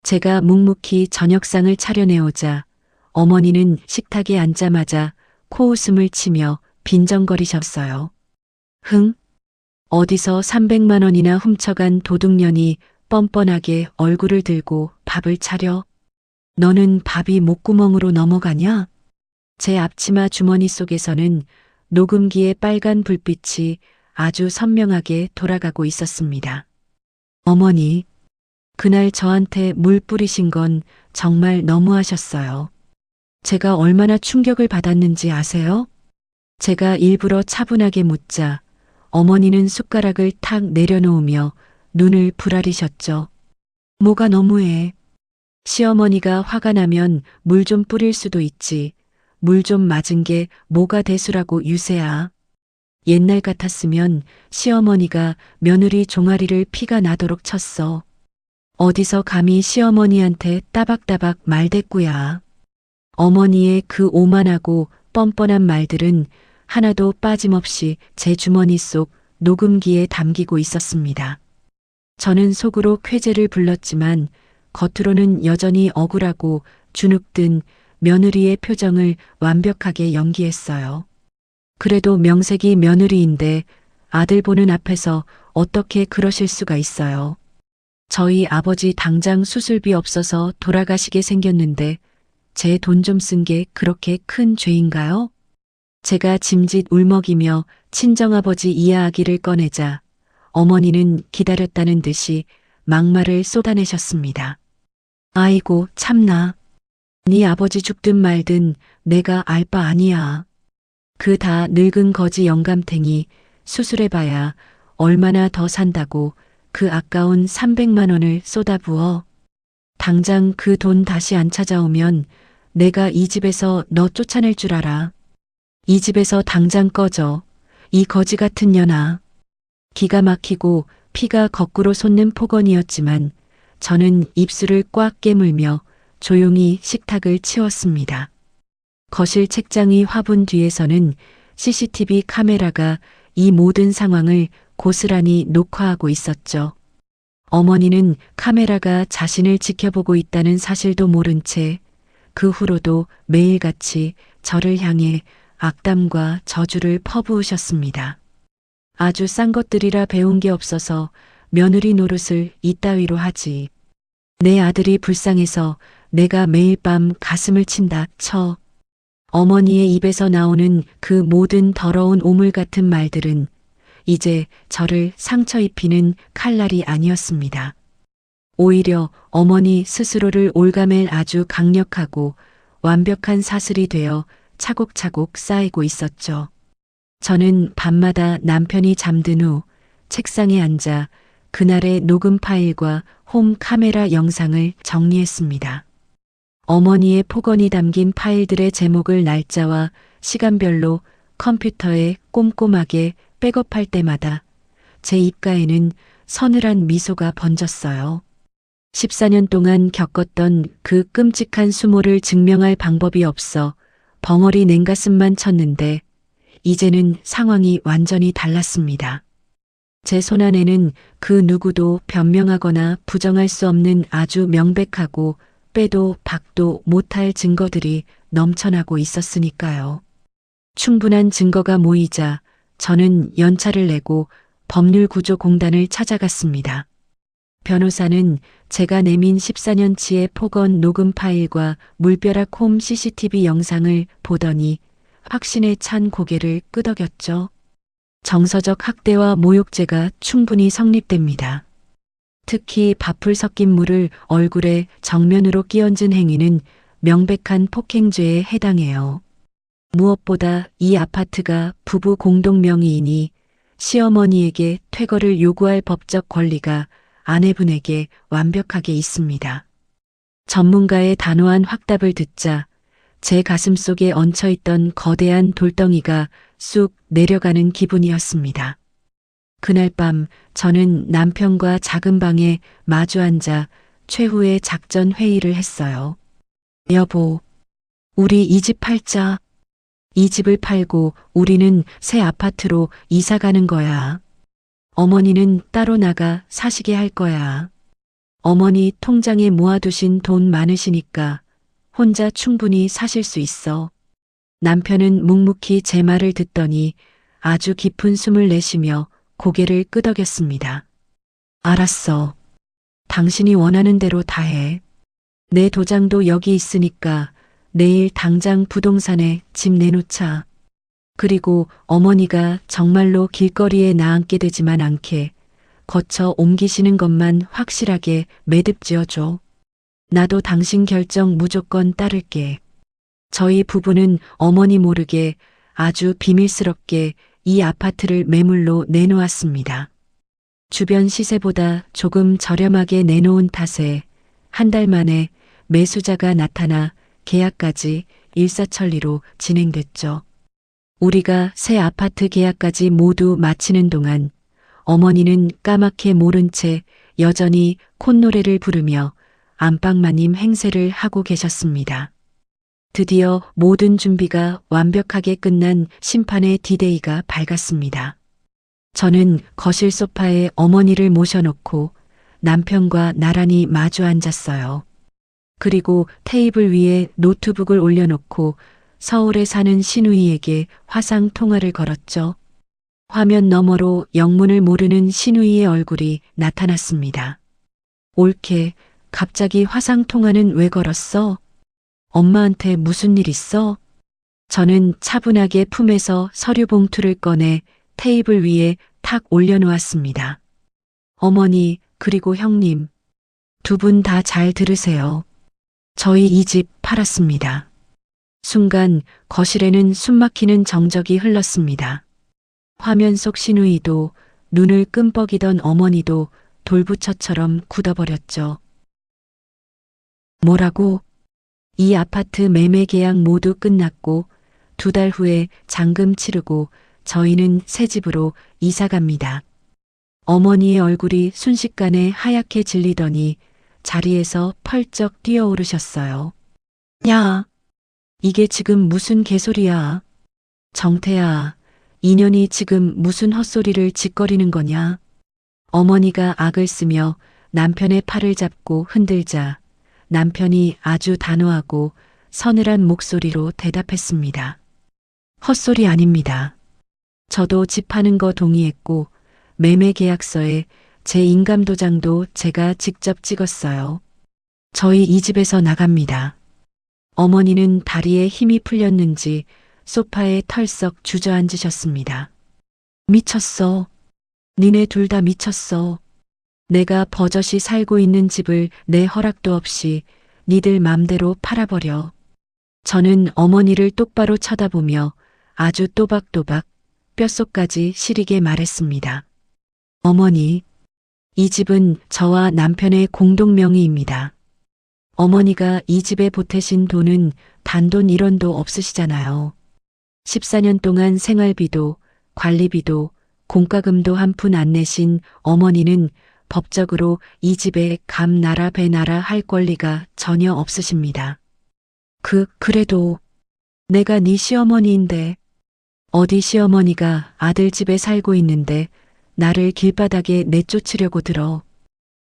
제가 묵묵히 저녁상을 차려내오자 어머니는 식탁에 앉자마자 코웃음을 치며 빈정거리셨어요. 흥? 어디서 300만 원이나 훔쳐간 도둑년이 뻔뻔하게 얼굴을 들고 밥을 차려? 너는 밥이 목구멍으로 넘어가냐? 제 앞치마 주머니 속에서는 녹음기의 빨간 불빛이 아주 선명하게 돌아가고 있었습니다. 어머니, 그날 저한테 물 뿌리신 건 정말 너무하셨어요. 제가 얼마나 충격을 받았는지 아세요? 제가 일부러 차분하게 묻자 어머니는 숟가락을 탁 내려놓으며 눈을 부라리셨죠. 뭐가 너무해. 시어머니가 화가 나면 물 좀 뿌릴 수도 있지. 물 좀 맞은 게 뭐가 대수라고 유세야. 옛날 같았으면 시어머니가 며느리 종아리를 피가 나도록 쳤어. 어디서 감히 시어머니한테 따박따박 말대꾸야. 어머니의 그 오만하고 뻔뻔한 말들은 하나도 빠짐없이 제 주머니 속 녹음기에 담기고 있었습니다. 저는 속으로 쾌재를 불렀지만 겉으로는 여전히 억울하고 주눅든 며느리의 표정을 완벽하게 연기했어요. 그래도 명색이 며느리인데 아들 보는 앞에서 어떻게 그러실 수가 있어요. 저희 아버지 당장 수술비 없어서 돌아가시게 생겼는데 제 돈 좀 쓴 게 그렇게 큰 죄인가요? 제가 짐짓 울먹이며 친정아버지 이야기를 꺼내자 어머니는 기다렸다는 듯이 막말을 쏟아내셨습니다. 아이고 참나. 네 아버지 죽든 말든 내가 알 바 아니야. 그 다 늙은 거지 영감탱이 수술해봐야 얼마나 더 산다고 그 아까운 300만 원을 쏟아부어. 당장 그 돈 다시 안 찾아오면 내가 이 집에서 너 쫓아낼 줄 알아. 이 집에서 당장 꺼져. 이 거지 같은 년아. 기가 막히고 피가 거꾸로 솟는 폭언이었지만 저는 입술을 꽉 깨물며 조용히 식탁을 치웠습니다. 거실 책장이 화분 뒤에서는 CCTV 카메라가 이 모든 상황을 고스란히 녹화하고 있었죠. 어머니는 카메라가 자신을 지켜보고 있다는 사실도 모른 채 그 후로도 매일같이 저를 향해 악담과 저주를 퍼부으셨습니다. 아주 싼 것들이라 배운 게 없어서 며느리 노릇을 이따위로 하지. 내 아들이 불쌍해서 내가 매일 밤 가슴을 친다 쳐. 어머니의 입에서 나오는 그 모든 더러운 오물 같은 말들은 이제 저를 상처 입히는 칼날이 아니었습니다. 오히려 어머니 스스로를 올가맬 아주 강력하고 완벽한 사슬이 되어 차곡차곡 쌓이고 있었죠. 저는 밤마다 남편이 잠든 후 책상에 앉아 그날의 녹음 파일과 홈 카메라 영상을 정리했습니다. 어머니의 폭언이 담긴 파일들의 제목을 날짜와 시간별로 컴퓨터에 꼼꼼하게 백업할 때마다 제 입가에는 서늘한 미소가 번졌어요. 14년 동안 겪었던 그 끔찍한 수모를 증명할 방법이 없어 벙어리 냉가슴만 쳤는데 이제는 상황이 완전히 달랐습니다. 제 손안에는 그 누구도 변명하거나 부정할 수 없는 아주 명백하고 빼도 박도 못할 증거들이 넘쳐나고 있었으니까요. 충분한 증거가 모이자 저는 연차를 내고 법률구조공단을 찾아갔습니다. 변호사는 제가 내민 14년치의 폭언 녹음 파일과 물벼락 홈 CCTV 영상을 보더니 확신에 찬 고개를 끄덕였죠. 정서적 학대와 모욕죄가 충분히 성립됩니다. 특히 밥풀 섞인 물을 얼굴에 정면으로 끼얹은 행위는 명백한 폭행죄에 해당해요. 무엇보다 이 아파트가 부부 공동 명의이니 시어머니에게 퇴거를 요구할 법적 권리가 아내분에게 완벽하게 있습니다. 전문가의 단호한 확답을 듣자 제 가슴 속에 얹혀있던 거대한 돌덩이가 쑥 내려가는 기분이었습니다. 그날 밤 저는 남편과 작은 방에 마주 앉아 최후의 작전 회의를 했어요. 여보, 우리 이 집 팔자. 이 집을 팔고 우리는 새 아파트로 이사 가는 거야. 어머니는 따로 나가 사시게 할 거야. 어머니 통장에 모아두신 돈 많으시니까 혼자 충분히 사실 수 있어. 남편은 묵묵히 제 말을 듣더니 아주 깊은 숨을 내쉬며 고개를 끄덕였습니다. 알았어. 당신이 원하는 대로 다 해. 내 도장도 여기 있으니까 내일 당장 부동산에 집 내놓자. 그리고 어머니가 정말로 길거리에 나앉게 되지만 않게 거쳐 옮기시는 것만 확실하게 매듭 지어줘. 나도 당신 결정 무조건 따를게. 저희 부부는 어머니 모르게 아주 비밀스럽게 이 아파트를 매물로 내놓았습니다. 주변 시세보다 조금 저렴하게 내놓은 탓에 한 달 만에 매수자가 나타나 계약까지 일사천리로 진행됐죠. 우리가 새 아파트 계약까지 모두 마치는 동안 어머니는 까맣게 모른 채 여전히 콧노래를 부르며 안방마님 행세를 하고 계셨습니다. 드디어 모든 준비가 완벽하게 끝난 심판의 디데이가 밝았습니다. 저는 거실 소파에 어머니를 모셔놓고 남편과 나란히 마주 앉았어요. 그리고 테이블 위에 노트북을 올려놓고 서울에 사는 시누이에게 화상 통화를 걸었죠. 화면 너머로 영문을 모르는 시누이의 얼굴이 나타났습니다. 옳게, 갑자기 화상 통화는 왜 걸었어? 엄마한테 무슨 일 있어? 저는 차분하게 품에서 서류 봉투를 꺼내 테이블 위에 탁 올려놓았습니다. 어머니, 그리고 형님, 두 분 다 잘 들으세요. 저희 이 집 팔았습니다. 순간 거실에는 숨막히는 정적이 흘렀습니다. 화면 속 시누이도 눈을 끔뻑이던 어머니도 돌부처처럼 굳어버렸죠. 뭐라고? 이 아파트 매매 계약 모두 끝났고 2달 후에 잔금 치르고 저희는 새 집으로 이사 갑니다. 어머니의 얼굴이 순식간에 하얗게 질리더니 자리에서 펄쩍 뛰어오르셨어요. 야, 이게 지금 무슨 개소리야. 정태야, 인연이 지금 무슨 헛소리를 짓거리는 거냐. 어머니가 악을 쓰며 남편의 팔을 잡고 흔들자 남편이 아주 단호하고 서늘한 목소리로 대답했습니다. 헛소리 아닙니다. 저도 집 파는 거 동의했고 매매 계약서에 제 인감도장도 제가 직접 찍었어요. 저희 이 집에서 나갑니다. 어머니는 다리에 힘이 풀렸는지 소파에 털썩 주저앉으셨습니다. 미쳤어. 니네 둘 다 미쳤어. 내가 버젓이 살고 있는 집을 내 허락도 없이 니들 맘대로 팔아버려. 저는 어머니를 똑바로 쳐다보며 아주 또박또박 뼛속까지 시리게 말했습니다. 어머니, 이 집은 저와 남편의 공동 명의입니다. 어머니가 이 집에 보태신 돈은 단돈 1원도 없으시잖아요. 14년 동안 생활비도 관리비도 공과금도 한 푼 안 내신 어머니는 법적으로 이 집에 감 나라 배 나라 할 권리가 전혀 없으십니다. 그래도 내가 네 시어머니인데 어디 시어머니가 아들 집에 살고 있는데 나를 길바닥에 내쫓으려고 들어.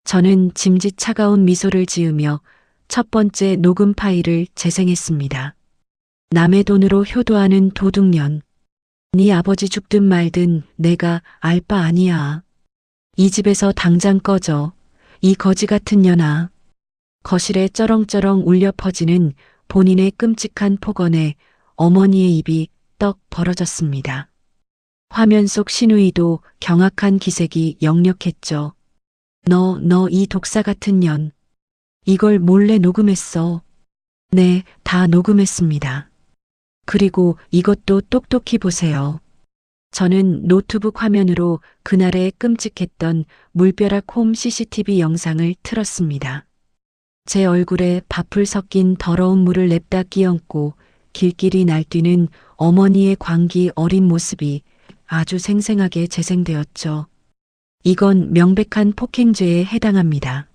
저는 짐짓 차가운 미소를 지으며 첫 번째 녹음 파일을 재생했습니다. 남의 돈으로 효도하는 도둑년. 네 아버지 죽든 말든 내가 알 바 아니야. 이 집에서 당장 꺼져. 이 거지 같은 년아. 거실에 쩌렁쩌렁 울려 퍼지는 본인의 끔찍한 폭언에 어머니의 입이 떡 벌어졌습니다. 화면 속 시누이도 경악한 기색이 역력했죠. 너 이 독사 같은 년. 이걸 몰래 녹음했어. 네, 다 녹음했습니다. 그리고 이것도 똑똑히 보세요. 저는 노트북 화면으로 그날의 끔찍했던 물벼락 홈 CCTV 영상을 틀었습니다. 제 얼굴에 밥풀 섞인 더러운 물을 냅다 끼얹고 길길이 날뛰는 어머니의 광기 어린 모습이 아주 생생하게 재생되었죠. 이건 명백한 폭행죄에 해당합니다.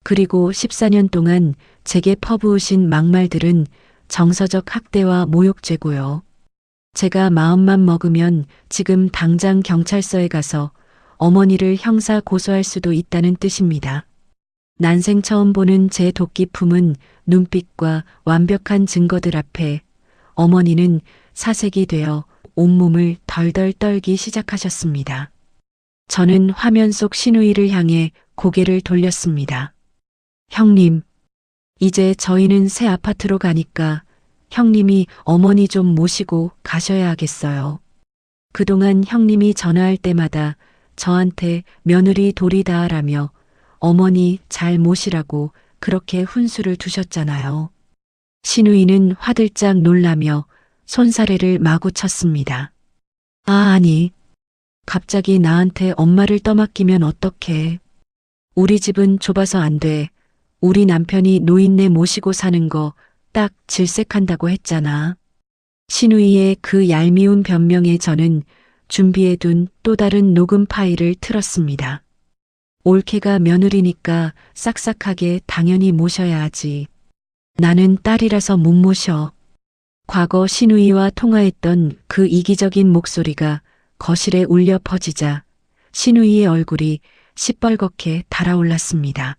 그리고 14년 동안 제게 퍼부으신 막말들은 정서적 학대와 모욕죄고요. 제가 마음만 먹으면 지금 당장 경찰서에 가서 어머니를 형사 고소할 수도 있다는 뜻입니다. 난생 처음 보는 제 도끼품은 눈빛과 완벽한 증거들 앞에 어머니는 사색이 되어 온몸을 덜덜 떨기 시작하셨습니다. 저는 화면 속 신우이를 향해 고개를 돌렸습니다. 형님, 이제 저희는 새 아파트로 가니까 형님이 어머니 좀 모시고 가셔야 하겠어요. 그동안 형님이 전화할 때마다 저한테 며느리 돌이다 하라며 어머니 잘 모시라고 그렇게 훈수를 두셨잖아요. 신우이는 화들짝 놀라며 손사래를 마구 쳤습니다. 아니. 갑자기 나한테 엄마를 떠맡기면 어떡해. 우리 집은 좁아서 안 돼. 우리 남편이 노인네 모시고 사는 거 딱 질색한다고 했잖아. 신우이의 그 얄미운 변명에 저는 준비해둔 또 다른 녹음 파일을 틀었습니다. 올케가 며느리니까 싹싹하게 당연히 모셔야 하지. 나는 딸이라서 못 모셔. 과거 신우이와 통화했던 그 이기적인 목소리가 거실에 울려 퍼지자 신우이의 얼굴이 시뻘겋게 달아올랐습니다.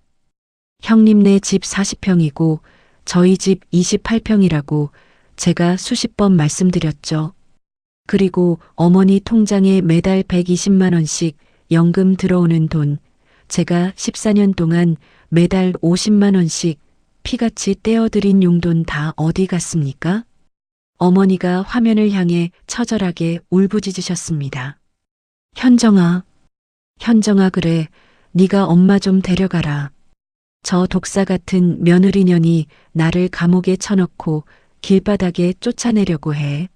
형님네 집 40평이고 저희 집 28평이라고 제가 수십 번 말씀드렸죠. 그리고 어머니 통장에 매달 120만 원씩 연금 들어오는 돈, 제가 14년 동안 매달 50만 원씩 피같이 떼어드린 용돈 다 어디 갔습니까? 어머니가 화면을 향해 처절하게 울부짖으셨습니다. 현정아, 현정아 그래, 네가 엄마 좀 데려가라. 저 독사 같은 며느리년이 나를 감옥에 쳐넣고 길바닥에 쫓아내려고 해.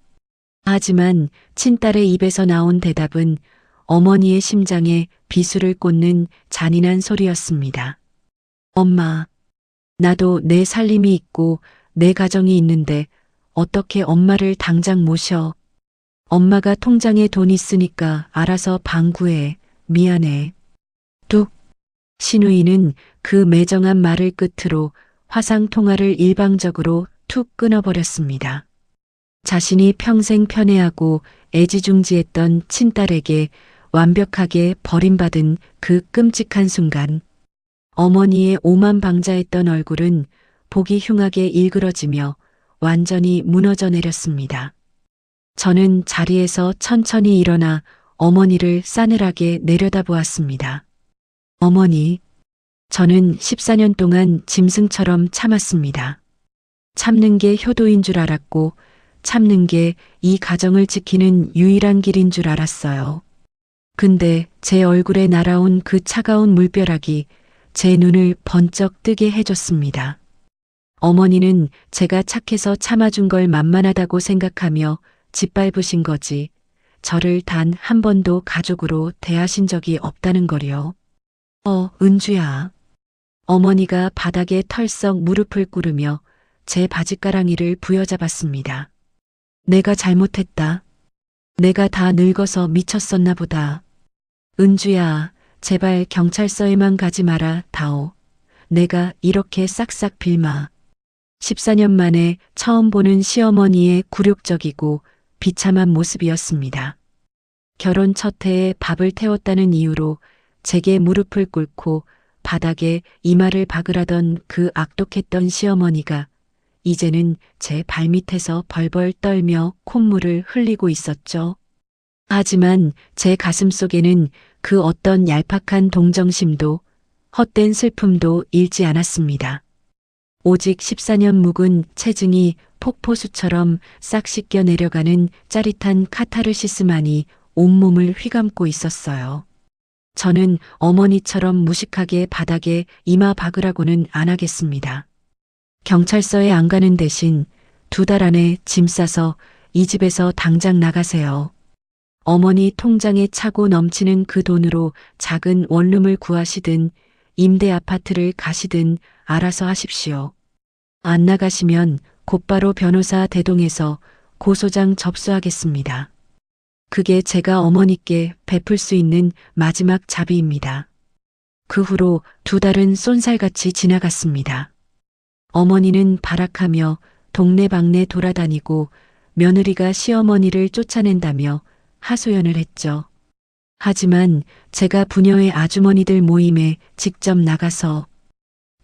하지만 친딸의 입에서 나온 대답은 어머니의 심장에 비수를 꽂는 잔인한 소리였습니다. 엄마, 나도 내 살림이 있고 내 가정이 있는데 어떻게 엄마를 당장 모셔. 엄마가 통장에 돈 있으니까 알아서 방구해. 미안해. 뚝. 신우이는 그 매정한 말을 끝으로 화상 통화를 일방적으로 툭 끊어버렸습니다. 자신이 평생 편애하고 애지중지했던 친딸에게 완벽하게 버림받은 그 끔찍한 순간, 어머니의 오만방자했던 얼굴은 보기 흉하게 일그러지며 완전히 무너져 내렸습니다. 저는 자리에서 천천히 일어나 어머니를 싸늘하게 내려다보았습니다. 어머니, 저는 14년 동안 짐승처럼 참았습니다. 참는 게 효도인 줄 알았고 참는 게 이 가정을 지키는 유일한 길인 줄 알았어요. 근데 제 얼굴에 날아온 그 차가운 물벼락이 제 눈을 번쩍 뜨게 해줬습니다. 어머니는 제가 착해서 참아준 걸 만만하다고 생각하며 짓밟으신 거지 저를 단 한 번도 가족으로 대하신 적이 없다는 거요. 은주야. 어머니가 바닥에 털썩 무릎을 꿇으며 제 바짓가랑이를 부여잡았습니다. 내가 잘못했다. 내가 다 늙어서 미쳤었나 보다. 은주야, 제발 경찰서에만 가지 마라, 다오. 내가 이렇게 싹싹 빌마. 14년 만에 처음 보는 시어머니의 굴욕적이고 비참한 모습이었습니다. 결혼 첫 해에 밥을 태웠다는 이유로 제게 무릎을 꿇고 바닥에 이마를 박으라던 그 악독했던 시어머니가 이제는 제 발밑에서 벌벌 떨며 콧물을 흘리고 있었죠. 하지만 제 가슴 속에는 그 어떤 얄팍한 동정심도 헛된 슬픔도 잃지 않았습니다. 오직 14년 묵은 체증이 폭포수처럼 싹 씻겨 내려가는 짜릿한 카타르시스만이 온몸을 휘감고 있었어요. 저는 어머니처럼 무식하게 바닥에 이마 박으라고는 안 하겠습니다. 경찰서에 안 가는 대신 2달 안에 짐 싸서 이 집에서 당장 나가세요. 어머니 통장에 차고 넘치는 그 돈으로 작은 원룸을 구하시든 임대 아파트를 가시든 알아서 하십시오. 안 나가시면 곧바로 변호사 대동해서 고소장 접수하겠습니다. 그게 제가 어머니께 베풀 수 있는 마지막 자비입니다. 그 후로 2달은 쏜살같이 지나갔습니다. 어머니는 발악하며 동네방네 돌아다니고 며느리가 시어머니를 쫓아낸다며 하소연을 했죠. 하지만 제가 부녀의 아주머니들 모임에 직접 나가서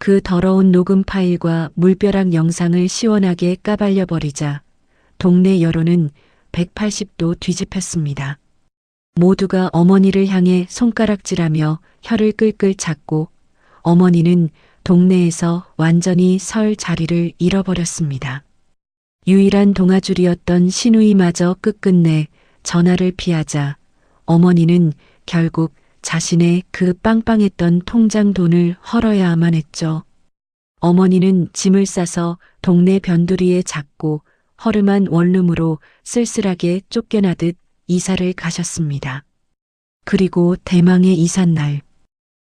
그 더러운 녹음 파일과 물벼락 영상을 시원하게 까발려 버리자 동네 여론은 180도 뒤집혔습니다. 모두가 어머니를 향해 손가락질하며 혀를 끌끌 찼고 어머니는 동네에서 완전히 설 자리를 잃어버렸습니다. 유일한 동아줄이었던 시누이마저 끝끝내 전화를 피하자 어머니는 결국 자신의 그 빵빵했던 통장 돈을 헐어야만 했죠. 어머니는 짐을 싸서 동네 변두리에 작고 허름한 원룸으로 쓸쓸하게 쫓겨나듯 이사를 가셨습니다. 그리고 대망의 이삿날,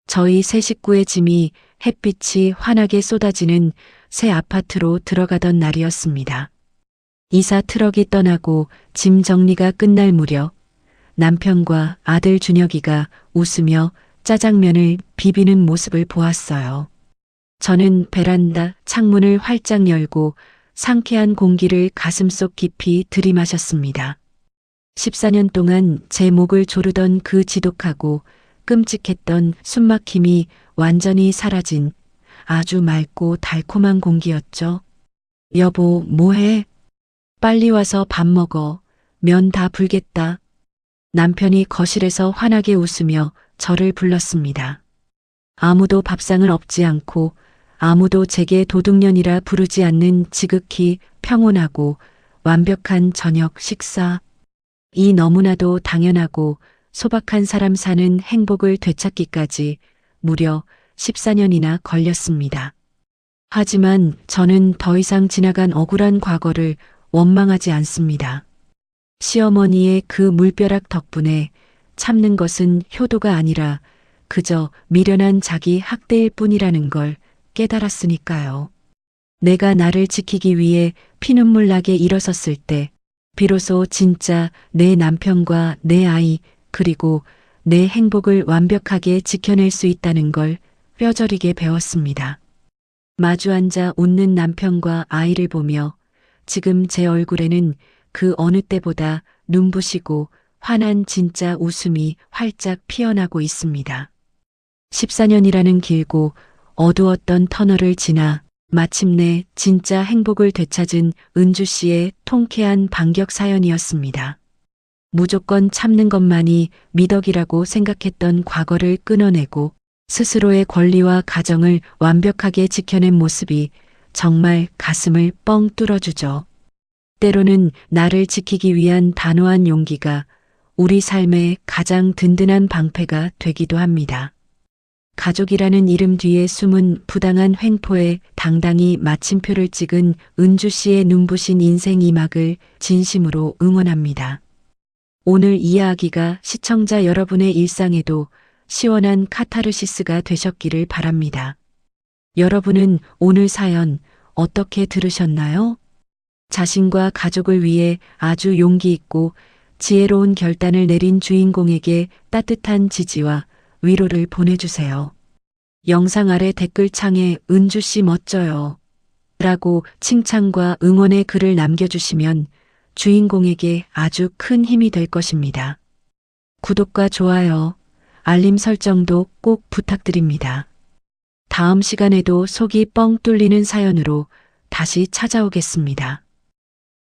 저희 세 식구의 짐이 햇빛이 환하게 쏟아지는 새 아파트로 들어가던 날이었습니다. 이사 트럭이 떠나고 짐 정리가 끝날 무렵 남편과 아들 준혁이가 웃으며 짜장면을 비비는 모습을 보았어요. 저는 베란다 창문을 활짝 열고 상쾌한 공기를 가슴속 깊이 들이마셨습니다. 14년 동안 제 목을 조르던 그 지독하고 끔찍했던 숨막힘이 완전히 사라진 아주 맑고 달콤한 공기였죠. 여보, 뭐해? 빨리 와서 밥 먹어. 면 다 불겠다. 남편이 거실에서 환하게 웃으며 저를 불렀습니다. 아무도 밥상을 엎지 않고 아무도 제게 도둑년이라 부르지 않는 지극히 평온하고 완벽한 저녁 식사. 이 너무나도 당연하고 소박한 사람 사는 행복을 되찾기까지 무려 14년이나 걸렸습니다. 하지만 저는 더 이상 지나간 억울한 과거를 원망하지 않습니다. 시어머니의 그 물벼락 덕분에 참는 것은 효도가 아니라 그저 미련한 자기 학대일 뿐이라는 걸 깨달았으니까요. 내가 나를 지키기 위해 피눈물 나게 일어섰을 때 비로소 진짜 내 남편과 내 아이 그리고 내 행복을 완벽하게 지켜낼 수 있다는 걸 뼈저리게 배웠습니다. 마주 앉아 웃는 남편과 아이를 보며 지금 제 얼굴에는 그 어느 때보다 눈부시고 환한 진짜 웃음이 활짝 피어나고 있습니다. 14년이라는 길고 어두웠던 터널을 지나 마침내 진짜 행복을 되찾은 은주 씨의 통쾌한 반격 사연이었습니다. 무조건 참는 것만이 미덕이라고 생각했던 과거를 끊어내고 스스로의 권리와 가정을 완벽하게 지켜낸 모습이 정말 가슴을 뻥 뚫어주죠. 때로는 나를 지키기 위한 단호한 용기가 우리 삶의 가장 든든한 방패가 되기도 합니다. 가족이라는 이름 뒤에 숨은 부당한 횡포에 당당히 마침표를 찍은 은주 씨의 눈부신 인생 2막을 진심으로 응원합니다. 오늘 이야기가 시청자 여러분의 일상에도 시원한 카타르시스가 되셨기를 바랍니다. 여러분은 오늘 사연 어떻게 들으셨나요? 자신과 가족을 위해 아주 용기 있고 지혜로운 결단을 내린 주인공에게 따뜻한 지지와 위로를 보내주세요. 영상 아래 댓글창에 은주씨 멋져요 라고 칭찬과 응원의 글을 남겨주시면 주인공에게 아주 큰 힘이 될 것입니다. 구독과 좋아요, 알림 설정도 꼭 부탁드립니다. 다음 시간에도 속이 뻥 뚫리는 사연으로 다시 찾아오겠습니다.